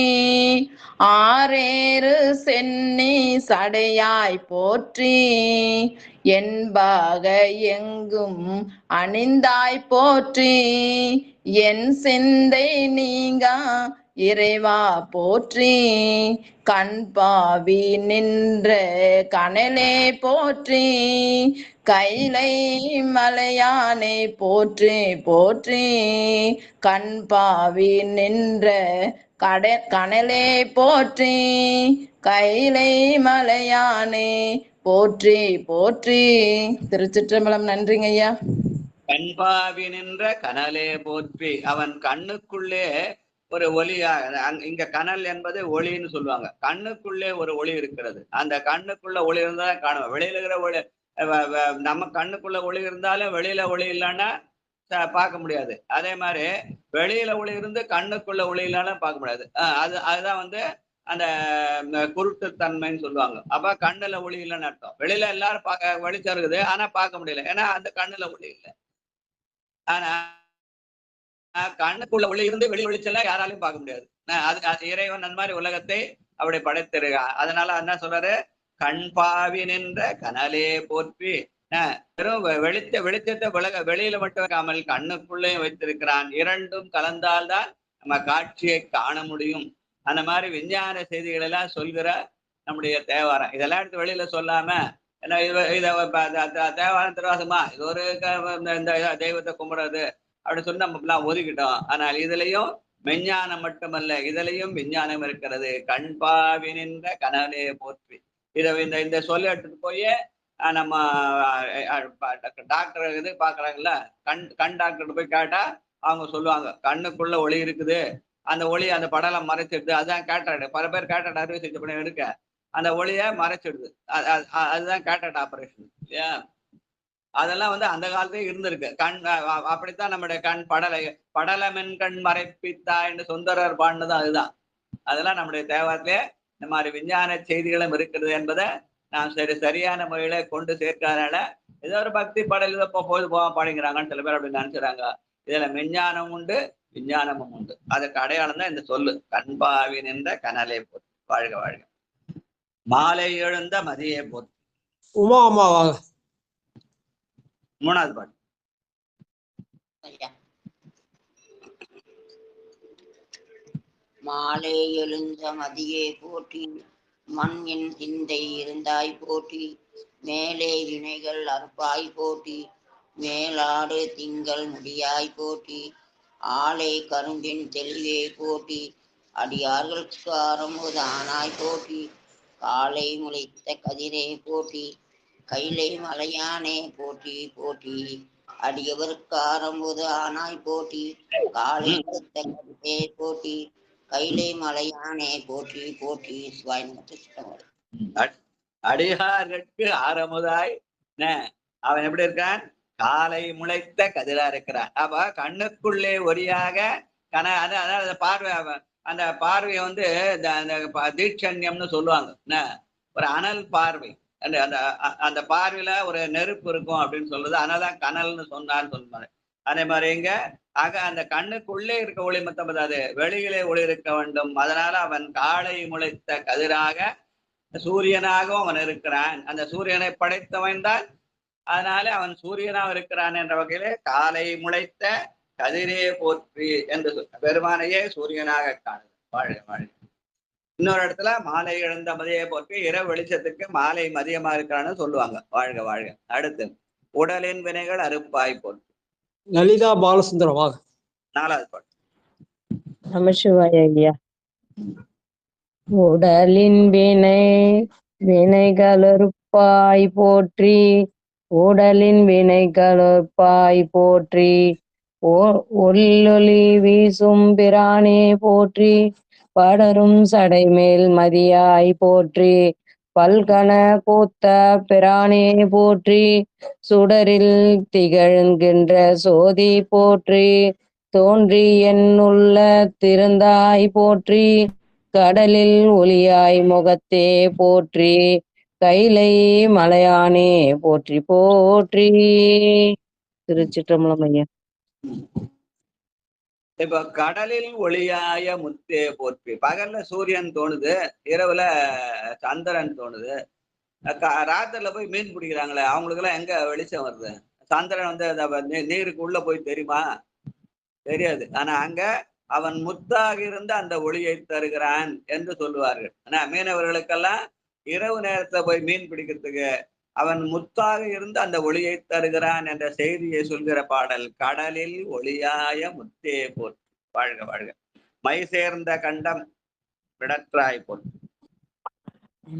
ஆரேறு சென்னி சடையாய் போற்றி என்பாக எங்கும் அணிந்தாய் போற்றி என் சிந்தை நீங்கா இறைவா போற்றி கண்பாவி நின்ற கனலே போற்றி கைலை மலையானே போற்றி போற்றி கண்பாவி நின்ற கனலே போற்றி கைலை மலையானே போற்றி போற்றி. திருச்சிற்றம்பலம். நன்றிங்க ஐயா. கண்பாவி நின்ற கனலே போற்றி. அவன் கண்ணுக்குள்ளே ஒரு ஒளியா, இங்க கனல் என்பது ஒளின்னு சொல்லுவாங்க. கண்ணுக்குள்ளே ஒரு ஒளி இருக்கிறது. அந்த கண்ணுக்குள்ள ஒளி இருந்தா காணுவோம். வெளியில இருக்கிற ஒளி, நம்ம கண்ணுக்குள்ள ஒளி இருந்தாலும் வெளியில ஒளி இல்லைன்னா பார்க்க முடியாது. அதே மாதிரி வெளியில ஒளி இருந்து கண்ணுக்குள்ள ஒளி இல்லைன்னா பார்க்க முடியாது. அதுதான் அந்த குருட்டு தன்மைன்னு சொல்லுவாங்க. அப்ப கண்ணுல ஒளி இல்லைன்னு அர்த்தம். வெளியில எல்லாரும் வெளிச்சம் இருக்குது, ஆனா பார்க்க முடியல, ஏன்னா அந்த கண்ணுல ஒளி இல்லை. ஆனா கண்ணுக்குள்ள ஒளி இருந்து வெளி வெளிச்செல்லாம் யாராலையும் பார்க்க முடியாது. அது இறைவன் அந்த மாதிரி உலகத்தை அப்படி படைத்திருக்கான். அதனால என்ன சொல்றாரு, கண்பாவி நின்ற கனலே போற்றி. வெறும் வெளிச்சத்தை வெளியில மட்டும் வைக்காமல் கண்ணுக்குள்ளேயும் வைத்திருக்கிறான். இரண்டும் கலந்தால்தான் நம்ம காட்சியை காண முடியும். அந்த மாதிரி விஞ்ஞான செய்திகள் எல்லாம் சொல்கிற நம்முடைய தேவாரம். இதெல்லாம் எடுத்து வெளியில சொல்லாம, ஏன்னா தேவாரம் திருவாசமா இது ஒரு தெய்வத்தை கும்பிடுறது அப்படின்னு சொல்லி நம்ம எல்லாம் ஒதுக்கிட்டோம். ஆனால் இதுலயும் மெஞ்ஞானம் மட்டுமல்ல, இதுலயும் விஞ்ஞானம் இருக்கிறது. கண்பாவி நின்ற கனலே போற்றி. இந்த சொல்ல எடுத்துட்டு போய் நம்ம டாக்டர் இது பாக்குறாங்கல்ல, கண் டாக்டர் போய் கேட்டா அவங்க சொல்லுவாங்க, கண்ணுக்குள்ள ஒளி இருக்குது, அந்த ஒளி அந்த படலம் மறைச்சிடுது. அதுதான் கேட்டராய்டு. பல பேர் கேட்டராய்டு அறுவை சிகிச்சை பண்ணி எடுக்க அந்த ஒளியை மறைச்சிடுது. அதுதான் கேட்டராய்டு ஆபரேஷன் இல்லையா? அதெல்லாம் அந்த காலத்திலே இருந்திருக்கு. கண் அப்படித்தான் நம்முடைய கண் படலமென் கண் மறைப்பித்தா என்று சுந்தரர் பாடினது அதுதான். அதெல்லாம் நம்முடைய தேவாரத்திலே இந்த மாதிரி விஞ்ஞான செய்திகளும் இருக்கிறது என்பதை நாம் சரியான முறையில கொண்டு சேர்க்காதனால ஏதோ ஒரு பக்தி பாடல் இதை போது பாடிங்கிறாங்கன்னு சில பேர் அப்படி நினைச்சுறாங்க. இதுல மெஞ்ஞானம் உண்டு, விஞ்ஞானமும் உண்டு. அதுக்கு அடையாளம் தான் இந்த சொல்லு, கண்பாவி நின்ற கனலே போற்றி. வாழ்க வாழ்க. மாலை எழுந்த மதியை போற்றி. உமா அம்மாவாக. மூணாவது பாட்டு. மாலை எழுந்த மதியே போற்றி, மண் என் சிந்தை இருந்தாய் போற்றி, மேலே வினைகள் அறுப்பாய் போற்றி, மேலாடு திங்கள் முடியாய் போற்றி, ஆலை கரும்பின் தெளிவே போற்றி, அடியார்களுக்கு ஆரம்புதானாய் போற்றி, காலை முளைத்த கதிரே போற்றி, கைலை மலையானே போற்றி போற்றி, அடியவருக்கு ஆரம்புது ஆனாய் போற்றி, காலை முளைத்த கதிரே போற்றி, கைலை மலையானே போற்றி போற்றி. அடியார்களுக்கு ஆரமுதாய் அவன் எப்படி இருக்கான்? காலை முளைத்த கதிரா இருக்கிறான். அப்ப கண்ணுக்குள்ளே ஒரியாக பார்வை, அந்த பார்வையை தீட்சண்யம்னு சொல்லுவாங்க. ஒரு அனல் பார்வை. அந்த பார்வையில ஒரு நெருப்பு இருக்கும் அப்படின்னு சொல்றது. அதனாலதான் கனல்னு சொன்னான்னு சொல்லுவாங்க. அதே மாதிரி இங்க அந்த கண்ணுக்குள்ளே இருக்க ஒளி மொத்தம் அது வெளியிலே ஒளி இருக்க வேண்டும். அதனால அவன் காலை முளைத்த கதிராக சூரியனாகவும் அவன் இருக்கிறான். அந்த சூரியனை படைத்தவன் தான். அதனால அவன் சூரியனாக இருக்கிறான் என்ற வகையிலே காலை முளைத்த கதிரே போற்றி என்று பெருமானையே சூரியனாக காணுது. வாழ்க வாழ்க. இன்னொரு இடத்துல மாலை எழுந்த மதியை போற்றி, இரவு வெளிச்சத்துக்கு மாலை மதியமா இருக்கிறான்னு சொல்லுவாங்க. வாழ்க வாழ்க. அடுத்து உடலின் வினைகள் அறுப்பாய் போற்றி. லலிதா பாலசுந்தரமாக. நாலாவது பாட்டு. நமசிவாய ஐயா. உடலின் வினைகளறுப்பாய் போற்றி, உடலின் வினைகளறுப்பாய் போற்றி, ஒல்லொளி வீசும் பிரானே போற்றி, படரும் சடைமேல் மதியாய் போற்றி, பல்கண கூத்த பிரானே போற்றி, சுடரில் திகழ்கின்ற சோதி போற்றி, தோன்றி என்னுள்ள திருந்தாய் போற்றி, கடலில் ஒளியாய் முகத்தே போற்றி, கைலை மலையானே போற்றி போற்றி. திருச்சிற்றம்பலம் ஐயா. இப்ப கடலில் ஒளியாய முத்தே போற்றி. பகல்ல சூரியன் தோணுது, இரவுல சந்திரன் தோணுது. ராத்திரில போய் மீன் பிடிக்கிறாங்களே அவங்களுக்கு எல்லாம் எங்க வெளிச்சம் வருது? சந்திரன் வந்து நீருக்கு உள்ள போய் தெரியுமா? தெரியாது. ஆனா அங்க அவன் முத்தாக இருந்து அந்த ஒளியை தருகிறான் என்று சொல்லுவார்கள். ஆனா மீனவர்களுக்கெல்லாம் இரவு நேரத்துல போய் மீன் பிடிக்கிறதுக்கு அவன் முத்தாக இருந்து அந்த ஒளியை தருகிறான் என்ற செய்தியை சொல்கிற பாடல் கடலில் ஒளியாய முத்தே போற்றி. வாழ்க வாழ்க. மை சேர்ந்த கண்டம் விடற்றாய் போற்றி.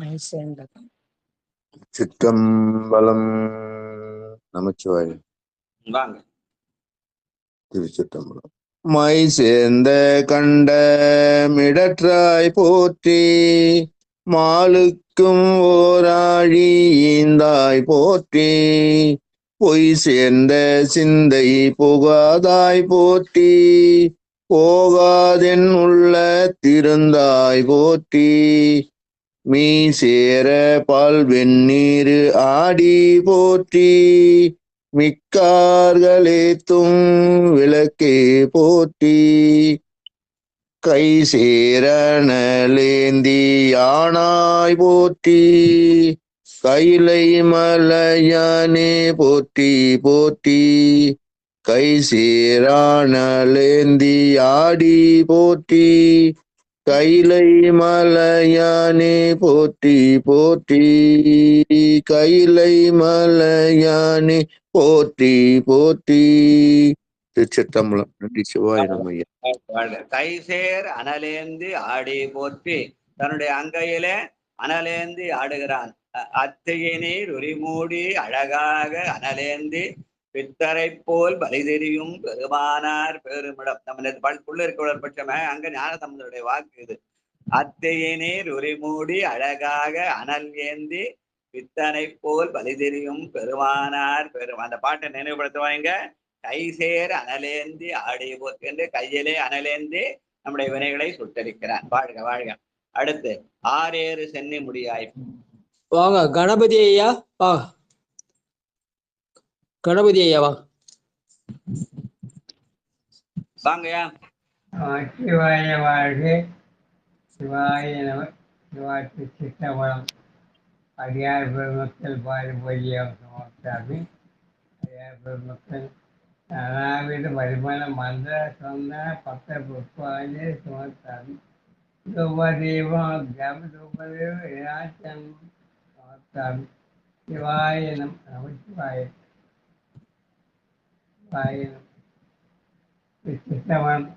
மை சேர்ந்த சிற்றம்பலம். நமச்சிவாய. வாங்க. திருச்சிற்றம்பலம். மை சேர்ந்த கண்ட மிடற்றாய் போற்றி, மாலுக்கும் ஓராழி ஈந்தாய் போற்றி, பொய் சேர்ந்த சிந்தை புகாதாய் போற்றி, போகாதென் உள்ள திருந்தாய் போற்றி, மீ சேர பால் வெந்நீரு ஆடி போற்றி, மிக்கார்களேத்தும் விளக்கே போற்றி, கை சேரணலேந்தி யானாய் போற்றி, கைலை மலையானே போற்றி போற்றி, கை சேரானலேந்தி ஆடி போற்றி, கைலை மலையானே போற்றி போற்றி, கைலை மலையானே போற்றி போற்றி. திருச்சிற்றம்பலம். நன்றி. சிவாய நமய்யா. கைசேர் அனலேந்தி ஆடி போற்றி. தன்னுடைய அங்கையிலே அனலேந்தி ஆடுகிறான். அத்தையினீர் உரிமூடி அழகாக அனலேந்தி பித்தரை போல் பலி தெரியும் பெருமானார் பெருமிடம். நம்ம புள்ள இருக்கிற பட்சமே அங்க ஞானசம்பந்தருடைய வாக்கு இது. அத்தையினீர் உரிமூடி அழகாக அனல் ஏந்தி பித்தனை போல் பலி தெரியும் பெருமானார் பெரும். அந்த பாட்டை நினைவுபடுத்துவாங்க. கைசேர் அனலேந்தி ஆடி போற்றி என்று கையிலே அனலேந்தி நம்முடைய வினைகளை சுட்டரிக்கிறான். வாழ்க வாழ்க. அடுத்து ஆறேறு சென்னி முடியாய். வாங்க கணபதி ஐயா. வாங்க கணபதி ஐயா. வாங்கய்யா. சிவாய வாழ்க. சிவாய நம. சிவாக்கு சித்தம்பலம். அடியார் பெருமக்கள் பாரம்பரியம் சமர்த்தாமி. அடியார் பெருமக்கள் நானாவித வருமான மந்திர சொந்த பக்த புஷ்பாஞ்சு சமர்த்தாமி. தூபதீபம் ஜப தூபதேவ விநாசம் சமர்த்தாமி. சிவாய நம். நமச்சிவாய. சிவாய நம். சித்தம்பலம்.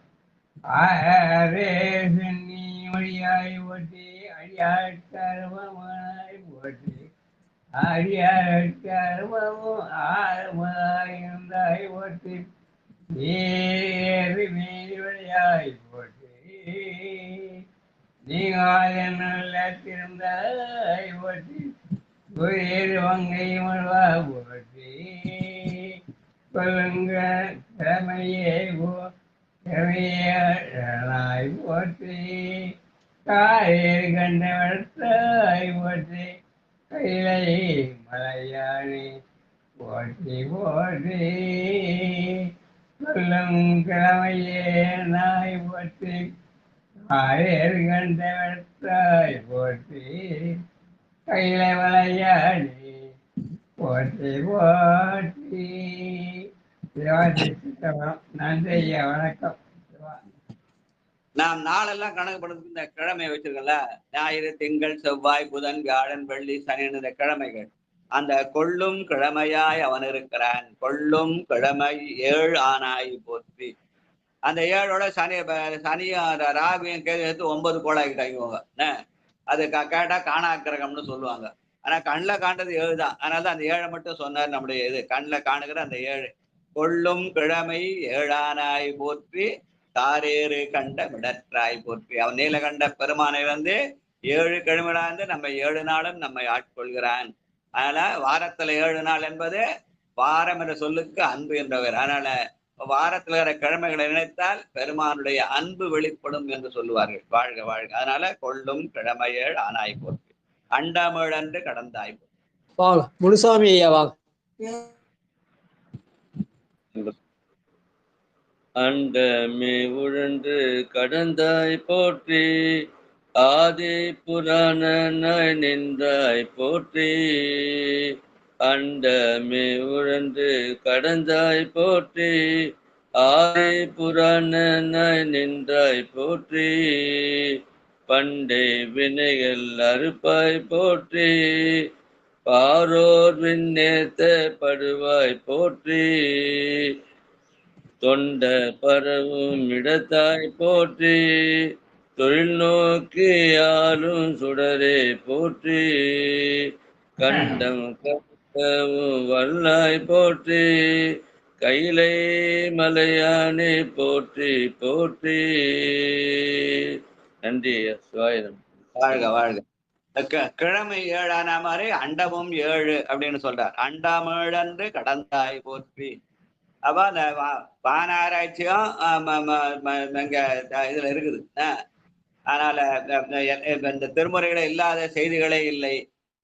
ஆரே சென்னி மொழியாய் போற்றி, அடியாட்கருமாய் போற்றி, அடியாட்கருமமும் ஆரமாய் இருந்தாய் போற்றி, ஏறி மேலியாய் போற்றி, நீங்காத நல்ல திருந்தாய் போற்றி, குரேறு வங்கை மல்வா போற்றி, கொல்லுங்க கிழமையே போ கவியாய் போற்றி, காயேறு கண்டவர்த்தாய் போற்றி, கைலை மலையானே போற்றி போற்றி, சொல்லும் கிழமையே நாய் போற்றி, காயேறு கண்டவர்த்தாய் போற்றி, கைலை மலையானே போற்றி போற்றி. நன்றி ஐயா. வணக்கம். நாம் நாளெல்லாம் கணக்கு படுறதுக்கு இந்த கிழமையை வச்சிருக்கல, ஞாயிறு திங்கள் செவ்வாய் புதன் வியாழன் வெள்ளி சனி இந்த கிழமைகள். அந்த கொள்ளும் கிழமையாய் அவன் இருக்கிறான். கொள்ளும் கிழமை 7 ஆனாய் போற்றி. அந்த 7ஓட சனியும் ராகுவையும் கேது எடுத்து 9 கோளாக்கிட்டாங்க. அது கேட்டா காணாக்கிரகம்னு சொல்லுவாங்க. ஆனா கண்ணில் காண்டது 7 தான். அதனால தான் அந்த 7 மட்டும் சொன்னார். நம்முடைய இது கண்ணில் காணுகிற அந்த 7. கொள்ளும் கிழமை 7 ஆனாய் போற்றி, தாரேறு கண்ட மிடற்றாய் போற்றி. அவன் நீலகண்ட பெருமானை 7 கிழமையிலிருந்து நம்ம 7 நாளும் நம்மை ஆட்கொள்கிறான். அதனால வாரத்துல 7 நாள் என்பது வாரம் என்ற சொல்லுக்கு அன்பு என்றவர். அதனால வாரத்துல இருக்கிற கிழமைகளை நினைத்தால் பெருமானுடைய அன்பு வெளிப்படும் என்று சொல்லுவார்கள். வாழ்க வாழ்க. அதனால கொள்ளும் கிழமை 7 ஆனாய் போற்றி. அண்டமிழன்று கடந்தாய். வாங்க முனுசாமி ஐயா வாங்க. அண்டமே உழன்று கடந்தாய் போற்றி, ஆதி புராணனாய் நின்றாய் போற்றி. அண்டமே உழன்று கடந்தாய் போற்றி, ஆதி புராணனாய் நின்றாய் போற்றி. பண்டை வினைகள் அறுப்பாய் போற்றி, பாரோர் விண்ணேத்த படுவாய் போற்றி. தொண்ட பரவும் இடத்தாய் போற்றி, தொழில் நோக்கி ஆளும் சுடரே போற்றி. கண்டம் ககவும் வல்லாய் போற்றி, கைலை மலையானே போற்றி போற்றி. நன்றி. சுவாயிரம். வாழ்க வாழ்க. கிழமை 7 மாதிரி அண்டமும் 7 அப்படின்னு சொல்றார். அண்டமிழன்று கடந்தாய் போற்றி. அப்ப அந்த வானாராய்ச்சியும் இங்க இதுல இருக்குது. அதனால இந்த திருமுறைகளே இல்லாத செய்திகளே இல்லை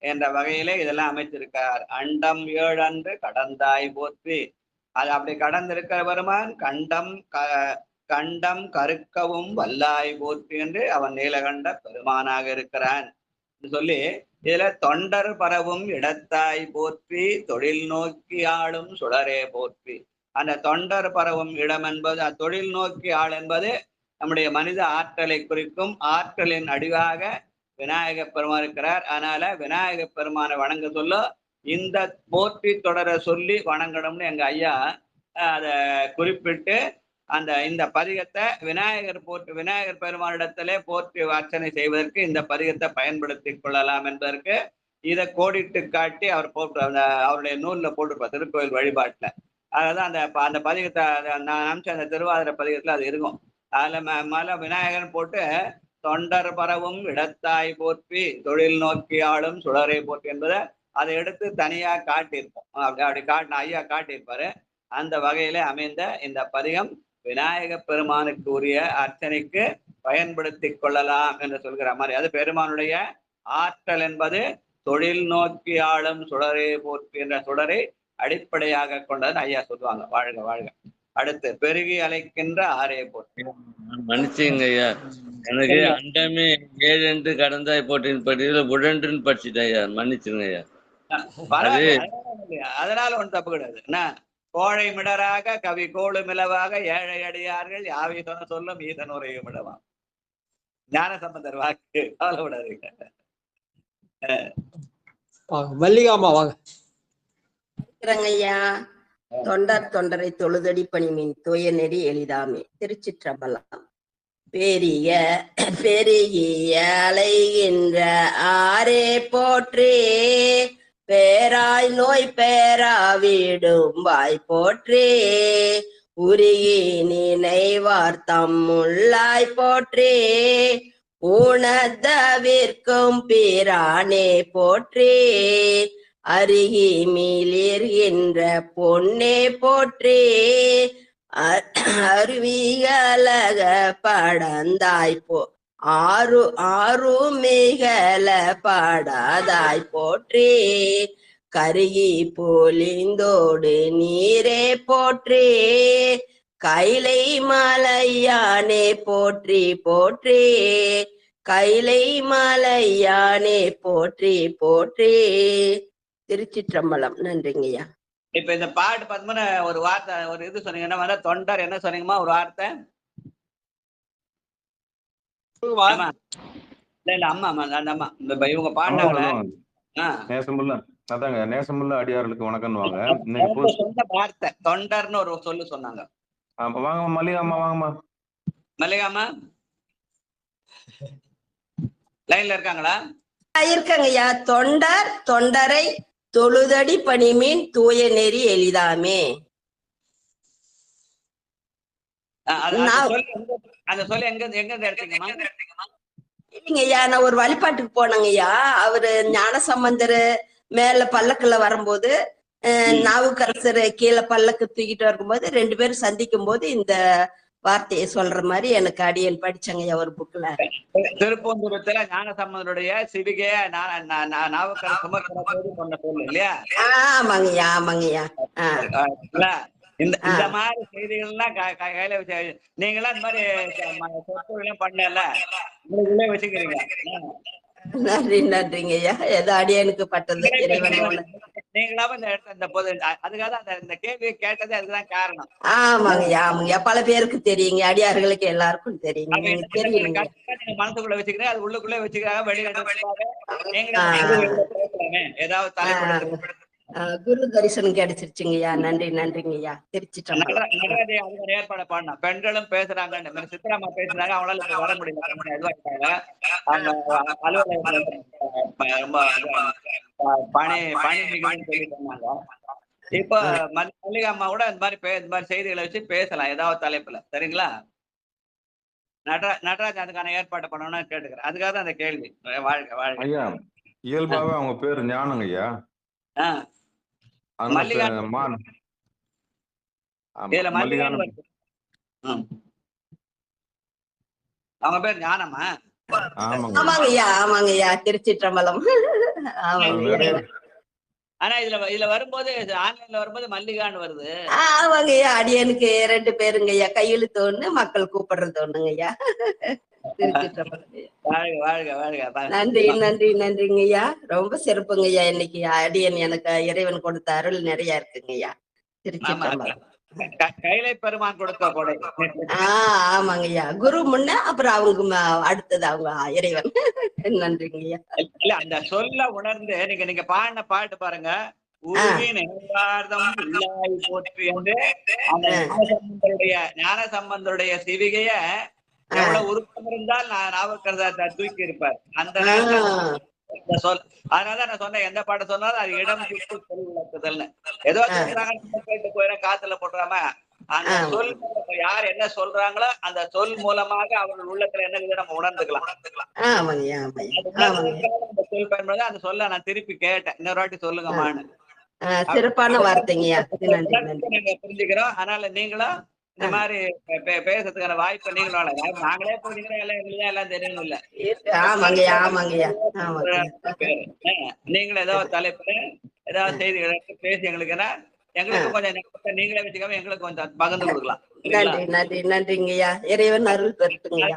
என்ற வகையிலே இதெல்லாம் அமைச்சிருக்கார். அண்டம் 7 அன்று கடந்தாய் போற்றி. அது அப்படி கடந்திருக்கிற பெருமான் கண்டம் கருக்கவும் வல்லாய் போற்றி என்று அவன் நீலகண்ட பெருமானாக இருக்கிறான் சொல்லி இதுல தொண்டர் பரவும் இடத்தாய் போற்றி, தொழில் நோக்கி ஆளும் சுடரே போற்றி. அந்த தொண்டர் பரவும் இடம் என்பது தொழில் நோக்கி ஆள் என்பது நம்முடைய மனித ஆற்றலை குறிக்கும். ஆற்றலின் அடிவாக விநாயக பெருமான் இருக்கிறார். அதனால விநாயக பெருமானை வணங்க சொல்ல இந்த போற்றி தொடர சொல்லி வணங்கணும்னு எங்க ஐயா அதை குறிப்பிட்டு இந்த பதிகத்தை விநாயகர் பெருமானிடத்திலே போற்றி அர்ச்சனை செய்வதற்கு இந்த பதிகத்தை பயன்படுத்தி கொள்ளலாம் என்பதற்கு இதை கோடிட்டு காட்டி அவர் அவருடைய நூல்ல போட்டிருப்பார் திருக்கோயில் வழிபாட்டுல. அதான் அந்த பதிகத்தை நான் அனுப்பிச்ச அந்த திருவாதிரை பதிகத்துல அது இருக்கும். அதுல மேல விநாயகர் போட்டு தொண்டர் பரவும் இடத்தாய் போற்றி, தொழில் நோக்கி ஆளும் சுடரை போற்றி என்பதை அதை எடுத்து தனியா காட்டியிருப்போம். அப்படி காட்டின ஐயா காட்டியிருப்பாரு. அந்த வகையில அமைந்த இந்த பதிகம் விநாயக பெருமானுக்கு உரிய அர்ச்சனைக்கு பயன்படுத்தி கொள்ளலாம் என்று சொல்கிற மாதிரி. அது பெருமானுடைய ஆற்றல் என்பது தொழில் நோக்கி ஆளும் சுடரே போற்றி என்ற சுடரை அடிப்படையாக கொண்டது ஐயா சொல்லுவாங்க. வாழ்க வாழ்க. அடுத்து பெருகி அழைக்கின்ற ஆரே போற்றி. மன்னிச்சுங்க ஐயா, எனக்கு அண்டமே 7 என்று கடந்தாய் போற்றின் படியில உடன்றுன்னு படிச்சுட்டேன் ஐயா, மன்னிச்சுங்க ஐயா. அதனால ஒன்றும் தப்பு கிடையாது. என்ன கோழை மிடராக கவி கோளு மிளவாக ஏழை அடியார்கள் யாவை சொன்ன சொல்லும் ஈதன் உரையும் இடவாம். ஞான சம்பந்தர் வாக்கு. கவலைப்படாதீங்க. மல்லிகாமா வாங்க. ஐயா, தொண்டரை தொழுதடி பணிமின் தூய நெறி எளிதாமே. திருச்சிற்றம்பலம். பெருகிய அலைகின்ற ஆரே போற்றி, பேராய் நோய் பேராவிடும் வாய் போற்றி, உருகி நினைவார் தம்முள்ளாய் போற்றி, ஊனதவிற்கும் பிரானே போற்றி, அருகி மீளிர்கின்ற பொன்னே போற்றி, அருவிகலக படந்தாய் ஆறு மிகல படாதாய் போற்றி, கருகி பொலிந்தோடு நீரே போற்றி, கைலை மலையானே போற்றி போற்றி, கைலை மலையானே போற்றி போற்றி. திருச்சிற்றம்பலம். நன்றிங்கய்யா. இப்ப இந்த பாட்டு பார்த்தோம்னா ஒரு வார்த்தை ஒரு இது சொன்னீங்க. என்ன தொண்டர் என்ன சொன்னீங்கம்மா? ஒரு வார்த்தை இல்ல அம்மா அந்த அம்மா இந்த இவங்க பாடினாங்களே நேசமுள்ள அடியார்களுக்கு வணக்கம் வாங்க. சொந்த வார்த்தை தொண்டர்னு ஒரு சொல்லு சொன்னாங்க. வாங்க மல்லிகாமா, வாங்கம்மா மல்லிகாமா லைன்ல இருக்காங்களா? இருக்காங்கய்யா. தொண்டரை தொழுதடி பணிமீன் தூய நெறி எளிதாமே. இல்லைங்கய்யா, நான் ஒரு வழிபாட்டுக்கு போனேங்கய்யா. அவரு ஞான சம்பந்தர் மேல பல்லக்குல வரும்போது நாவுக்கரசர் கீழே பல்லக்கு தூக்கிட்டு வரும்போது 2 பேரும் சந்திக்கும் போது இந்த வார்த்தையை சொல்ற மாதிரி எனக்கு அடியன் படிச்சங்கய்யா ஒரு புக்ல. திருப்பூந்துரத்துல ஞானசம்பந்தருடைய சிவிகைய நாவுக்கரசர் சுமக்கிறபோது சொன்ன பொருள் இல்லையா? ஆமாங்கய்யா ஆமாங்கய்யா. இந்த மாதிரி செய்திகள்லாம் கையில வச்சு நீங்களாம் இந்த மாதிரி சொற்பொழிலாம் பண்ணல, உங்களுக்குள்ளே வச்சுக்கிறீங்க. நன்றி நன்றிங்கய்யா. ஏதோ அடியனுக்கு பட்டது இறைவன். நீங்களாம இந்த இடத்துல இந்த பொது அதுக்காக தான் இந்த கேள்வியை கேட்டது அதுக்குதான் காரணம். ஆமாங்கய்யா ஆமாங்கய்யா. பல பேருக்கு தெரியுங்க, அடியார்களுக்கு எல்லாருக்கும் தெரியுங்க. தெரியுங்க. மனசுக்குள்ள வச்சுக்கிறேன், அது உள்ளுக்குள்ளே வச்சுக்கிறாங்க, வெளியில நீங்க ஏதாவது தலைப்பு குரு தரிசனம் கிடைச்சிருச்சுங்கய்யா. நன்றி நன்றிங்கய்யா. நடராஜை அதுக்கு ஏற்பாடு பண்ணோம். பெண்களும் பேசுறாங்க, சித்ராமா பேசுறாங்க, அவங்களால இப்ப வர முடியல, அவங்க அலுவலகத்துல பணி நிகழ்ச்சி சொல்லி சொன்னாங்க. இப்ப மல்லிகா அம்மா கூட இந்த மாதிரி செய்திகளை வச்சு பேசலாம் ஏதாவது தலைப்புல. சரிங்களா? நடராஜ் அதுக்கான ஏற்பாடு பண்ணணும்னு கேட்டுக்கிறேன். அதுக்காக தான் அந்த கேள்வி. வாழ்க வாழ்க ஐயா. இயல்பாவே அவங்க பேரு ஞானங்க ஐயா. அவங்க பேர் ஞானமா? ஆமாங்கய்யா ஆமாங்கய்யா. திருச்சிற்றம்பலம். ஆனா இதுல வரும்போது ஆன்லைன்ல வரும்போது மல்லிகான்னு வருது. ஆமாங்கய்யா. அடியனுக்கு 2 பேருங்கய்யா. கையெழுத்து ஒண்ணு, மக்கள் கூப்பிடுறது ஒண்ணுங்கய்யா. வாழ்க வாழ்க. நன்றி நன்றி நன்றிங்கய்யா. ரொம்ப சிறப்புங்கய்யா. இன்னைக்கு அடியன் எனக்கு இறைவன் கொடுத்த அருள் நிறைய இருக்குங்கய்யா. திருச்சிற்றம்பலம். கைலை பெருமான் கொடுத்த கொடை. ஆமாங்கய்யா. குரு முன்ன, அப்புறம் அவங்க அடுத்தது அவங்க இறைவன். நன்றிங்கய்யா. இல்ல அந்த சொல்ல உணர்ந்து நீங்க பாடின பாட்டு பாருங்க. போற்றி என்று ஞானசம்பந்தருடைய சிவிகைய எவ்வளவு உருப்பம் இருந்தால் நாவுக்கரசர் தூக்கி இருப்பார் அந்த சொல். அதனாலதான் நான் சொன்னேன், எந்த பாட்டு சொன்னாலும் அது இடம் சுட்டு சொல் விளக்குதல். ஏதோ கேட்டு போயிடும், காத்துல போட்டுறாம அந்த சொல் யார் என்ன சொல்றாங்களோ அந்த சொல் மூலமாக அவர்கள் உள்ளத்துல என்ன நம்ம உணர்ந்துக்கலாம். அந்த சொல் பயன்படுது. அந்த சொல்ல நான் திருப்பி கேட்டேன், இன்னொரு வாட்டி சொல்லுங்கம்மான்னு. சிறப்பான வார்த்தைங்கய்யா. புரிஞ்சுக்கிறோம். அதனால நீங்களும் இந்த மாதிரி பேசுறதுக்கான வாய்ப்பை நீங்களும் நாங்களே போனீங்கன்னா எல்லாம் தெரியணும் இல்ல. நீங்களும் ஏதாவது தலைப்பு ஏதாவது செய்திகளை பேசி எங்களுக்கு கொஞ்சம் நீங்களே வச்சுக்காம எங்களுக்கு கொஞ்சம் பகிர்ந்து கொடுக்கலாம். நன்றி நன்றிங்கய்யா. இறைவன் அருள் பெருட்டுங்கய்யா.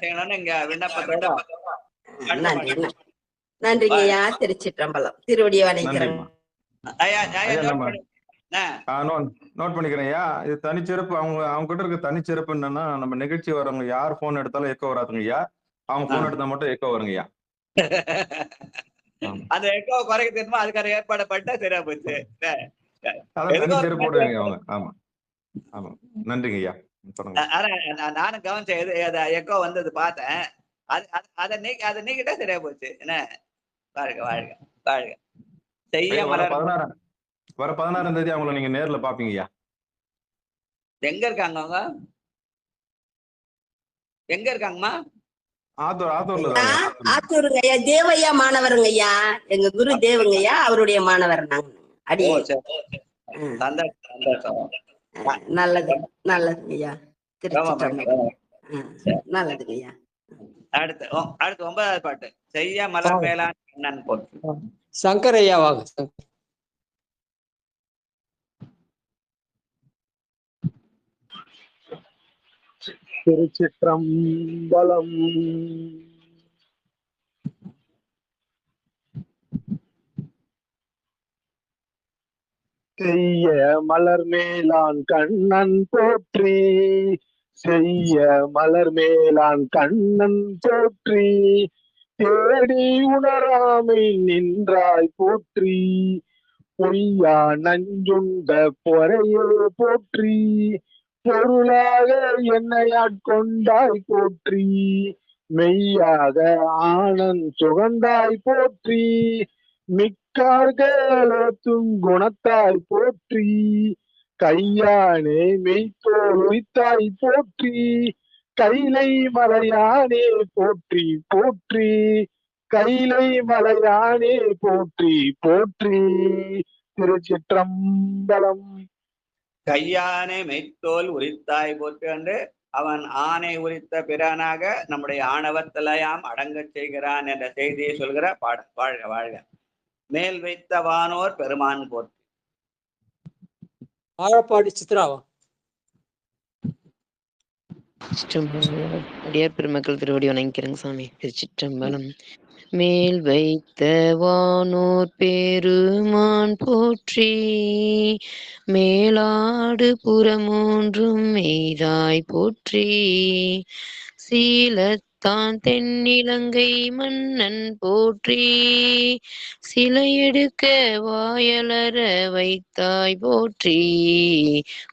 செய்யணும்னு இங்க விண்ணப்பத்தோட நன்றிங்கய்யா. திருச்சிற்றம்பலம். திருவடியை வணங்குகிறேன். நோட் பண்ணிக்கிறேன்யா. இது தனிச்சிறப்பு. அவங்க கிட்ட இருக்க தனிச்சிறப்பு என்னன்னா, நம்ம நிகழ்ச்சி வரவங்க யார் போன் எடுத்தாலும் எக்கோ வராதுங்கய்யா. அவங்க போன் எடுத்தா மட்டும் எக்கோ வருங்கய்யா. அந்த எக்கோ குறைக்க தெரியுமா, அதுக்கான ஏற்பாடு பண்ணிட்டா சரியா போச்சு. தனிச்சிறப்பு போடுவாங்க அவங்க. ஆமா ஆமா. நன்றிங்கய்யா. நானும் கவனிச்சேன், எக்கோ வந்தது பார்த்தேன். அதை நீக்கிட்டா சரியா போச்சு. என்ன வாழ்க வாழ்க வாழ்க. செய்ய வர 16ஆம் தேதி அவங்கள நீங்க நேர்ல பாப்பீங்கய்யா. எங்க இருக்காங்க அவங்க? எங்க இருக்காங்கம்மா? ஆத்தூருங்கய்யா. தேவையா மாணவருங்கய்யா. எங்க குரு தேவங்கய்யா, அவருடைய மாணவர் நாங்க. அடியே நல்லது நல்லதுங்கய்யா. திருச்சிற்றம்பலம். நல்லதுங்கய்யா. அடுத்து 9வது பாட்டு. செய்ய மலர் மேலான் கண்ணன் போட்டு சங்கரையா வாங்க. திருச்சிற்றம்பலம். செய்ய மலர் மேலான் கண்ணன் போற்றி, செய்ய மலர் மேலான் கண்ணன் போற்றி, தேடி உணராமை நின்றாய் போற்றி, பொய்யா நஞ்சுண்ட பொறையே போற்றி, பொருளாக என்னை ஆட்கொண்டாய் போற்றி, மெய்யாக ஆனந்த் சுகந்தாய் போற்றி, மிக்கார்களும் குணத்தாய் போற்றி, கையானே மெய்த்தோல் உய்த்தாய் போற்றி, கைலை மலையானே போற்றி போற்றி, கைலை மலையானே போற்றி போற்றி. திருச்சிற்றம்பலம். கையானை மெய்த்தோல் உரித்தாய் போற்றி என்று அவன் ஆணை உரித்த பிரானாக நம்முடைய ஆணவத்திலையாம் அடங்கச் செய்கிறான் என்ற செய்தியை சொல்கிற பாடல். வாழ்க வாழ்க. மேல் வைத்த வானோர் பெருமான் போற்றி. ஆழப்பாடி சித்ராவா? அடியார் பெருமக்கள் திருவடி வணங்கிக்கிறேங்க சாமி. திருச்சிற்றம்பலம். மேல் வைத்த வானோர் பெருமான் போற்றி, மேலாடு புறமூன்றும் மெய்தாய் போற்றி, சீலத்தான் தென்னிலங்கை மன்னன் போற்றி, சிலையெடுக்க வாயலற வைத்தாய் போற்றி,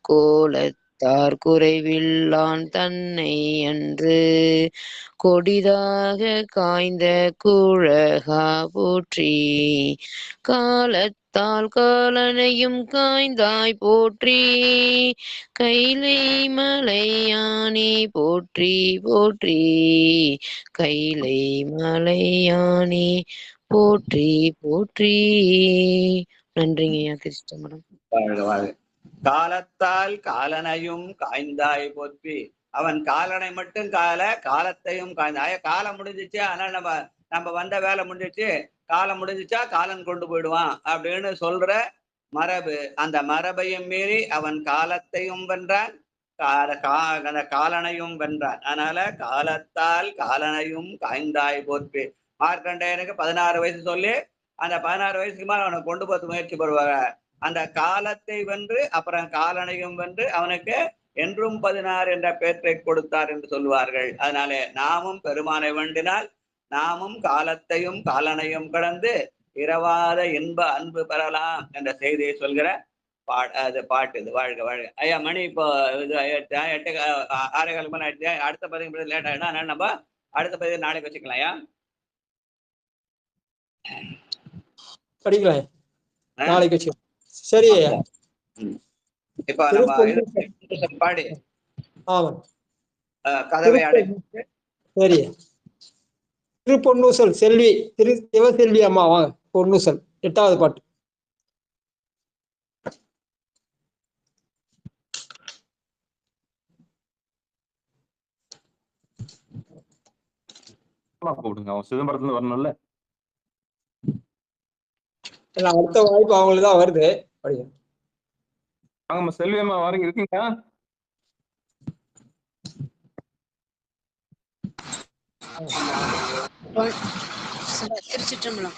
கோலத்தார் குறைவில்லான் தன்னை அன்று கொடிதாக காய்ந்த குழகா போற்றி, காலத்தால் காலனையும் காய்ந்தாய் போற்றி, கைலை மலையானே போற்றி போற்றி, கைலை மலையானே போற்றி போற்றி. நன்றிங்கய்யா. திருச்சிற்றம்பலம். வாழ்க வாழ்க. காலத்தால் காலனையும் காய்ந்தாய் போற்றி. அவன் காலனை மட்டும் காலத்தையும் காய்ந்தாய். காலம் முடிஞ்சிச்சு, அதனால நம்ம வந்த வேலை முடிஞ்சிச்சு, காலம் முடிஞ்சிச்சா காலன் கொண்டு போயிடுவான் அப்படின்னு சொல்ற மரபு. அந்த மரபையும் மீறி அவன் காலத்தையும் வென்றான், அந்த காலனையும் வென்றான். அதனால காலத்தால் காலனையும் காய்ந்தாய் போற்றி. மார்க்கண்டேயனுக்கு 16 வயசு சொல்லி அந்த 16 வயசுக்கு மேல அவனை கொண்டு போக முயற்சி பண்ணுவாங்க. அந்த காலத்தை வென்று அப்புறம் காலனையும் வென்று அவனுக்கு என்றும் 16 என்ற பேற்றை கொடுத்தார் என்று சொல்லுவார்கள். அதனால நாமும் பெருமானை வேண்டினால் நாமும் காலத்தையும் காலனையும் கடந்து இரவாத இன்ப அன்பு பெறலாம் என்ற செய்தியை சொல்கிற பாட்டு இது. வாழ்க வாழ்க. ஐயா மணி இப்போ இது 8 6:15 மணி ஆயிடுச்சு. அடுத்த பதிவு லேட் ஆயிடும். அதனால நம்ம அடுத்த பதிவு நாளைக்கு வச்சுக்கலாம். ஐயா படிக்கலாம், நாளைக்கு வச்சுக்கலாம். சரி ஐயா. இப்ப நம்ம பாடி கதவை அடைத்து. சரி. திரு பொன்னூசல் செல்வி, திரு சிவசெல்வி அம்மா வாங்க. பொன்னூசல் 8வது பாட்டு. கூப்பிடுங்க. அவன் சிதம்பரத்துல வரணும்ல. அடுத்த வாய்ப்பு அவங்களுக்கு தான் வருது. படிங்க. வாங்கம்மா செல்வி அம்மா வாங்க. இருக்கீங்களா? திருச்சிற்றம்பலம்.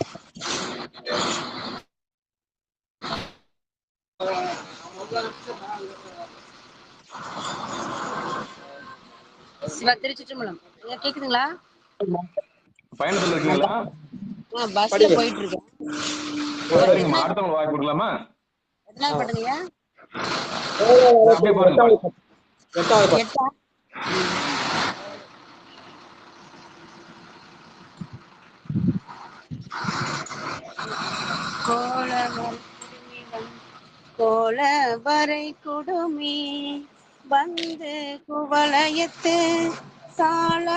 சிவா திருச்சிற்றம்பலம். கேக்குதுங்களா? பயணத்துல இருக்கீங்களா? பஸ்ல போயிட்டு இருக்கேன். அடுத்தவங்க வாய்ப்பு கொடுக்கலாமா? என்ன பண்ணுங்க? அப்படியே பாருங்க. 8வது பாட்டு. கோலவரை குடுமி வந்து குவளையத்து சால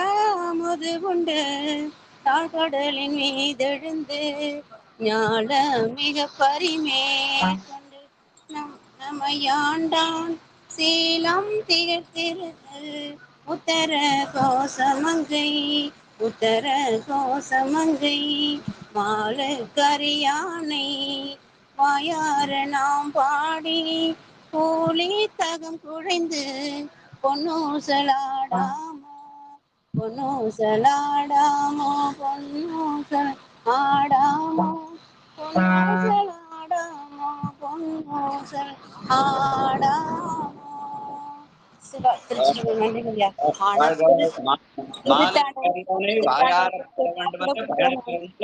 முதுகுண்டு தாழ்கடலின் மீதெழுந்து ஞால மிக பரிமே கொண்டு நம்மையாண்டான் சீலம் திகழ்த்திரு உத்தர கோசமங்கை உத்தர கோசமங்கை மாலு கரியானை வாயார நாம் பாடி கூலி தகம் குழைந்து பொன்னூசலாடாமோ பொன்னூசலாடாமோ பொன்னூசல் ஆடாமோ பொன்னூசலாடாமோ பொன்னூசல் ஆடாமோ.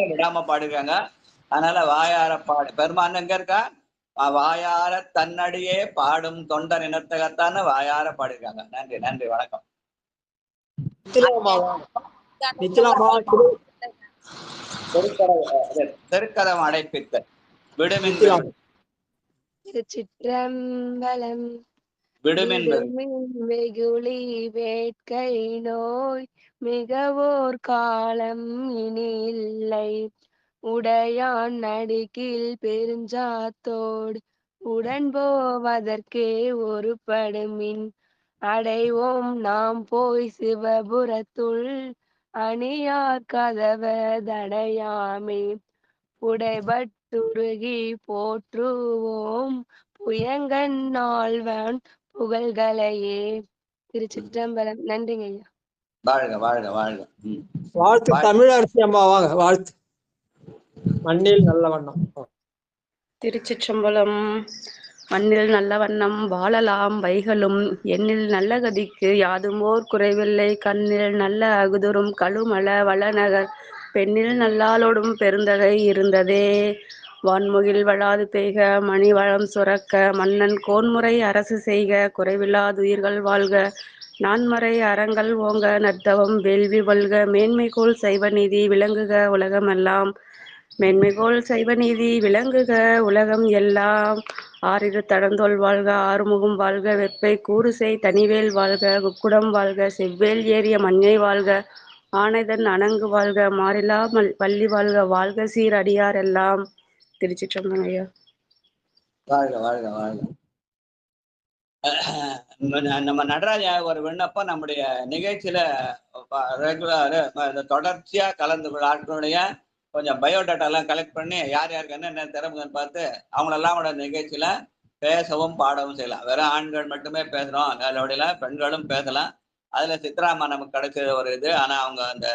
விடாம பாடுறாங்க. அதனால வாயார பாடு. பெருமான் எங்க இருக்கா? வாயார தன்னடியே பாடும் தொண்டர் இனத்தகத்தான வாயார பாடுறாங்க. நன்றி நன்றி. வணக்கம். தெருக்கதம் அடைப்பித்த விடுமின் திருச்சிற்றம்பலம். விடுமின் வெகுளி வேட்கை நோய் மிகவோர் காலம் இனி இல்லை, உடையான் நடிக்கில் பெருஞ்சாத்தோடு உடன் போவதற்கே ஒரு படுமின் அடைவோம் நாம் போய் சிவபுரத்துள் அணியார் கதவதடையாமே புடைபட்டுருகி போற்றுவோம் புயங்கன் நாள்வன் புகழ்களையே. திருச்சிற்றம்பலம். நன்றிங்க ஐயா. வாழ்க வாழ்க வாழ்க. வாழ்த்து தமிழரசி அம்மா வாங்க வாழ்த்து. மண்ணில் நல்ல வண்ணம். திருச்சிற்றம்பலம். மண்ணில் நல்ல வண்ணம் வாழலாம் வைகளும் எண்ணில் நல்ல கதிக்கு யாதுமோர் குறைவில்லை கண்ணில் நல்ல அகுதுரும் கழுமல வளநகர் பெண்ணில் நல்லாளோடும் பெருந்தகை இருந்ததே. வான்முகில் வளாது பெய்க மணி வளம் சுரக்க மன்னன் கோன்முறை அரசு செய்க குறைவில்லாதுயிர்கள் வாழ்க நான்மறை அறங்கள் ஓங்க நத்தவம் வேள்வி வல்க மேன்மைகோள் சைவ நீதி விளங்குக உலகமெல்லாம் மேன்மைகோள் சைவ நீதி விளங்குக உலகம் எல்லாம். ஆறிரு தடந்தோள் வாழ்க ஆறுமுகம் வாழ்க வெப்பை கூறுசெய் தனிவேல் வாழ்க குக்குடம் வாழ்க செவ்வேல் ஏறிய மஞ்சை வாழ்க ஆனைதன் அணங்கு வாழ்க மாறிலா வள்ளி வாழ்க வாழ்க சீர் அடியார் எல்லாம். திருச்சிற்றம்பலம் ஐயா. வாழ்க வாழ்க வாழ்க. நம்ம நடராஜா ஒரு விண்ணப்பம் நம்முடைய நிகழ்ச்சியில ரெகுலர் தொடர்ச்சியா கலந்து ஆட்களுடைய கொஞ்சம் பயோடேட்டா எல்லாம் கலெக்ட் பண்ணி யார் யாருக்கு என்னென்ன திறமைன்னு பார்த்து அவங்களெல்லாம் நிகழ்ச்சியில பேசவும் பாடவும் செய்யலாம். வெறும் ஆண்கள் மட்டுமே பேசுறோம் அதோட பெண்களும் பேசலாம். அதுல சித்ராமா நமக்கு கிடைச்ச ஒரு இது. ஆனா அவங்க அந்த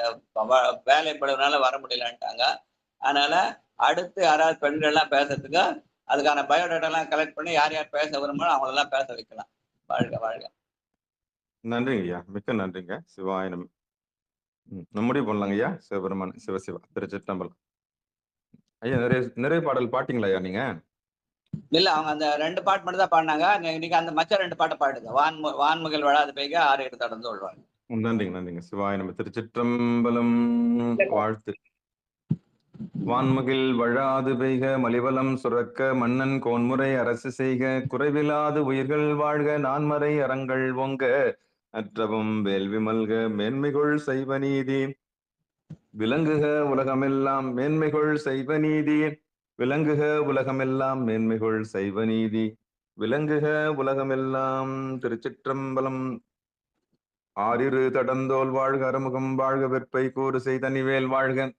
வேலைப்படுறதுனால வர முடியலன்ட்டாங்க. அதனால அடுத்து யாராவது பெண்கள்லாம் பேசுறதுக்கு அதுக்கான பயோடேட்டா எல்லாம் கலெக்ட் பண்ணி யார் யார் பேச விரும்பணும் அவங்களெல்லாம் பேச வைக்கலாம். வாழ்க வாழ்க. நன்றிங்க ஐயா, மிக்க நன்றிங்க. சிவாயனம். நம்முடைய பண்ணலாங்க ஐயா. சிவபெருமான் சிவசிவா. திருச்சிற்றம்பலம். ஐயா நிறைய பாடல் பாட்டிங்களா ஐயா நீங்க? இல்ல அவங்க அந்த 2 பாட்டு மட்டும் தான் பாடினாங்க. இன்னைக்கு அந்த மச்ச 2 பாட்டை பாடுங்க. வான்முகில் வளாது பெய்க ஆறு தடந்து கொள்வாங்க. நன்றிங்க சிவாயனம். திருச்சிற்றம்பலம். வாழ்த்து. வான்முகில் வழாது பெய்க மலிவலம் சுரக்க மன்னன் கோன்முறை அரசு செய்க குறைவிலாது உயிர்கள் வாழ்க நான்மறை அறங்கள் ஓங்க அற்றவும் வேள்வி மல்க மேன்மைகொள் சைவ நீதி விளங்குக உலகமெல்லாம் மேன்மைகொள் சைவ நீதி விளங்குக உலகமெல்லாம் மேன்மைகொள் சைவ நீதி விளங்குக உலகமெல்லாம். திருச்சிற்றம்பலம். ஆறிரு தடந்தோல் வாழ்க அறுமுகம் வாழ்க வெப்பை கூறு செய்தனிவேல் வாழ்க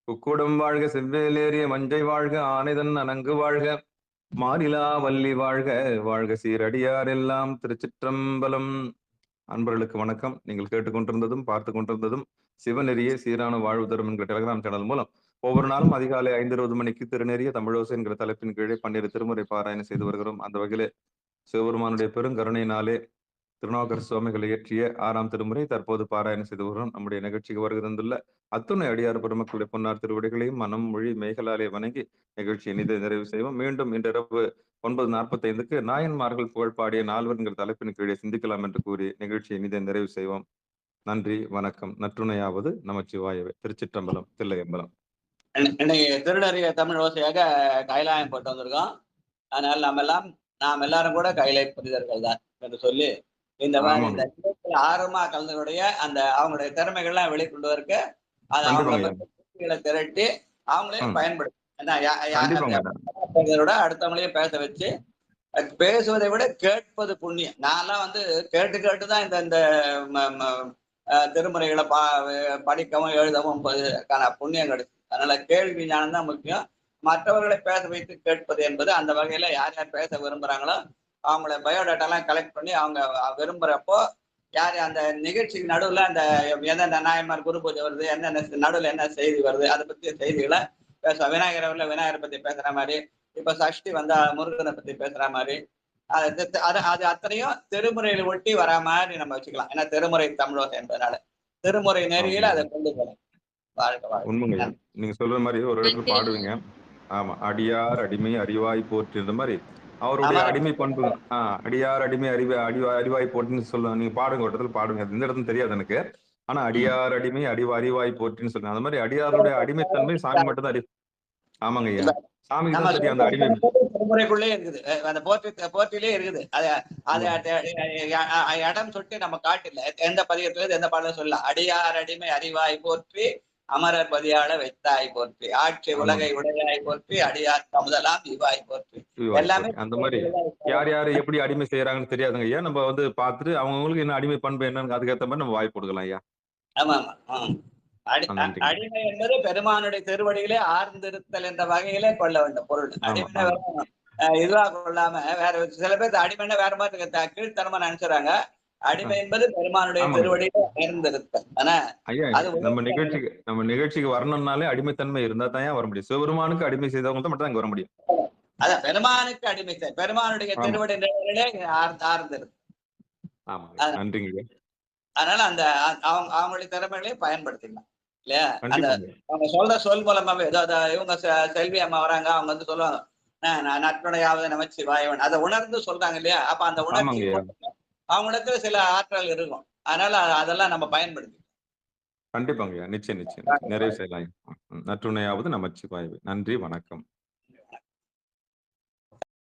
குக்குடம் வாழ்க செவ்வேலேறிய மஞ்சை வாழ்க ஆனைதன் அணங்கு வாழ்க மாறிலா வள்ளி வாழ்க வாழ்க சீரடியார் எல்லாம். திருச்சிற்றம்பலம். அன்பர்களுக்கு வணக்கம். நீங்கள் கேட்டுக்கொண்டிருந்ததும் பார்த்து கொண்டிருந்ததும் சிவநெறிய சீரான வாழ்வு தரும் என்கிற டெலிகிராம் சேனல் மூலம் ஒவ்வொரு நாளும் அதிகாலை 5:20 மணிக்கு திருநெறிய தமிழோசை என்கிற தலைப்பின் கீழே 12 திருமுறை பாராயணம் செய்து வருகிறோம். அந்த வகையிலே சிவபெருமானுடைய பெருங்கருணையினாலே திருநாவுக்கரசு சுவாமிகளை இயற்றிய 6ஆம் திருமுறை தற்போது பாராயணம் செய்து வருகிறோம். நம்முடைய நிகழ்ச்சிக்கு வருகை தந்துள்ள அத்துணை அடியார் பெருமக்களுடைய பொன்னார் திருவடிகளையும் மனம் மொழி மேகலாலே வணங்கி நிகழ்ச்சியை நிறைவு செய்வோம். மீண்டும் இன்றிரவு 9:45க்கு நாயன்மார்கள் புகழ் பாடிய 4 என்கிற தலைப்பின் கீழே சிந்திக்கலாம் என்று கூறி நிகழ்ச்சியை நிறைவு செய்வோம். நன்றி, வணக்கம். நற்றுணையாவது நமச்சிவாயவே. திருச்சிற்றம்பலம். தில்லையம்பலம். இன்னைக்கு திருநெறிய தமிழ் ஓசையாக கைலாயம் போட்டு வந்திருக்கோம். அதனால நாம் எல்லாரும் கூட கைலை புரிதர்கள் தான் என்று சொல்லி இந்த மாதிரி இந்த நிகழ்ச்சியில் ஆர்வமா கலந்துடைய அந்த அவங்களுடைய திறமைகள்லாம் வெளிக்கொண்டுவதற்கு அதை அவங்களை திரட்டி அவங்களையும் பயன்படுத்தும். அடுத்தவங்களையும் பேச வச்சு பேசுவதை விட கேட்பது புண்ணியம். நான்லாம் கேட்டுதான் இந்த திருமுறைகளை படிக்கவும் எழுதவும் புண்ணியம் கிடைக்கும். அதனால கேள்வி ஞானம் தான் முக்கியம். மற்றவர்களை பேச வைத்து கேட்பது என்பது அந்த வகையில யார் யார் பேச விரும்புறாங்களோ அவங்கள பயோடேட்டாலாம் கலெக்ட் பண்ணி அவங்க விரும்புறப்போ யார் அந்த நிகழ்ச்சிக்கு நடுவில் அந்த எந்தெந்த நாயன்மார் குரு பூஜை வருது, என்னென்ன நடுவில் என்ன செய்தி வருது, அதை பற்றிய செய்திகளை பேசுவோம். விநாயகரை பத்தி பேசுற மாதிரி, இப்ப சஷ்டி வந்தா முருகனை பத்தி பேசுற மாதிரி அது அத்தனையும் திருமுறையில ஒட்டி வரா மாதிரி நம்ம வச்சுக்கலாம். ஏன்னா திருமுறை தமிழோசை என்பதனால திருமுறை நெறியில அதை கொண்டு போகலாம். உண்மைங்க. நீங்க சொல்ற மாதிரி ஒரு இடத்துல பாடுவீங்க. ஆமா, அடியார் அடிமை அறிவாய் போற்றி இந்த மாதிரி அவருடைய அடிமை பண்பு. அடியார் அடிமை அறிவாய் போட்டுன்னு சொல்லுவாங்க. நீங்க பாடுங்க, ஒரு இடத்துல பாடுங்க. இந்த இடத்துல தெரியாது எனக்கு. ஆனா அடியார் அடிமை அறிவாய் போற்றின்னு சொல்லுங்க. அந்த மாதிரி அடியாருடைய அடிமைத்தன்மை சாமி மட்டும் தான் ஆமாங்க ஐயா. சாமி தான் தெரியும் அந்த அடிமை. திருமுறைக்குள்ளே இருக்குது, அந்த போற்றிலே இருக்குது. அது இடம் சுட்டி நம்ம காட்டில எந்த பதிகத்துல எந்த பாடலும் சொல்லலாம். அடியார் அடிமை அறிவாய் போற்றி அமரர் பதியாள வைத்தாய் போற்றி, ஆட்சி உலகை உடையாய் போற்றி, அடியார் தமுதலாம் இவாய் போற்றி. எல்லாமே அந்த மாதிரி யார் யாரு எப்படி அடிமை செய்யறாங்கன்னு தெரியாதுங்க ஐயா. நம்ம வந்து பார்த்துட்டு அவங்களுக்கு என்ன அடிமை பண்பு என்னன்னு அதுக்கேற்ற மாதிரி நம்ம வாய்ப்பு கொடுக்கலாம் ஐயா. ஆமா ஆமா. அடிமை என்பது பெருமானுடைய திருவடியிலே ஆர்ந்திருத்தல் என்ற வகையிலே கொள்ள வேண்டும் பொருள். அடிமை இதுவா கொள்ளாம வேற சில பேர் அடிமைன்னா வேற மாதிரி கீழ்த்தனமா நினைச்சுறாங்க. அடிமை என்பது பெருமானுடைய திருவடியிலே ஆர்ந்திருத்தல். ஆனா நம்ம நிகழ்ச்சிக்கு வரணும்னாலே அடிமைத்தன்மை இருந்தா தான் வர முடியும். சிவபெருமானுக்கு அடிமை செய்தவங்க மட்டும் அங்க வர முடியும். அதான் பெருமானுக்கு அடிமை பெருமானுடைய திருவடி நிலையிலே ஆர்ந்திருத்தல். நன்றிங்க. அதனால அந்த அவங்களுடைய திறமைகளையும் பயன்படுத்திக்கலாம் இல்லையா? அந்த அவங்க சொல்ற சொல் மூலமாவே இவங்க செல்வி அம்மா வராங்க, அவங்க வந்து சொல்லுவாங்க நட்புடையாவது நமச்சிவாயவன், அதை உணர்ந்து சொல்றாங்க இல்லையா? அப்ப அந்த உணர்ச்சி அவங்களுக்கு சில ஆற்றல் இருக்கும். அதனால அதெல்லாம் நம்ம பயன்படுத்தி கண்டிப்பாங்க. நிச்சயம் நிறைவு செய்யலாம். நற்றுணையாவது நமச்சிவாயவே. நன்றி, வணக்கம்.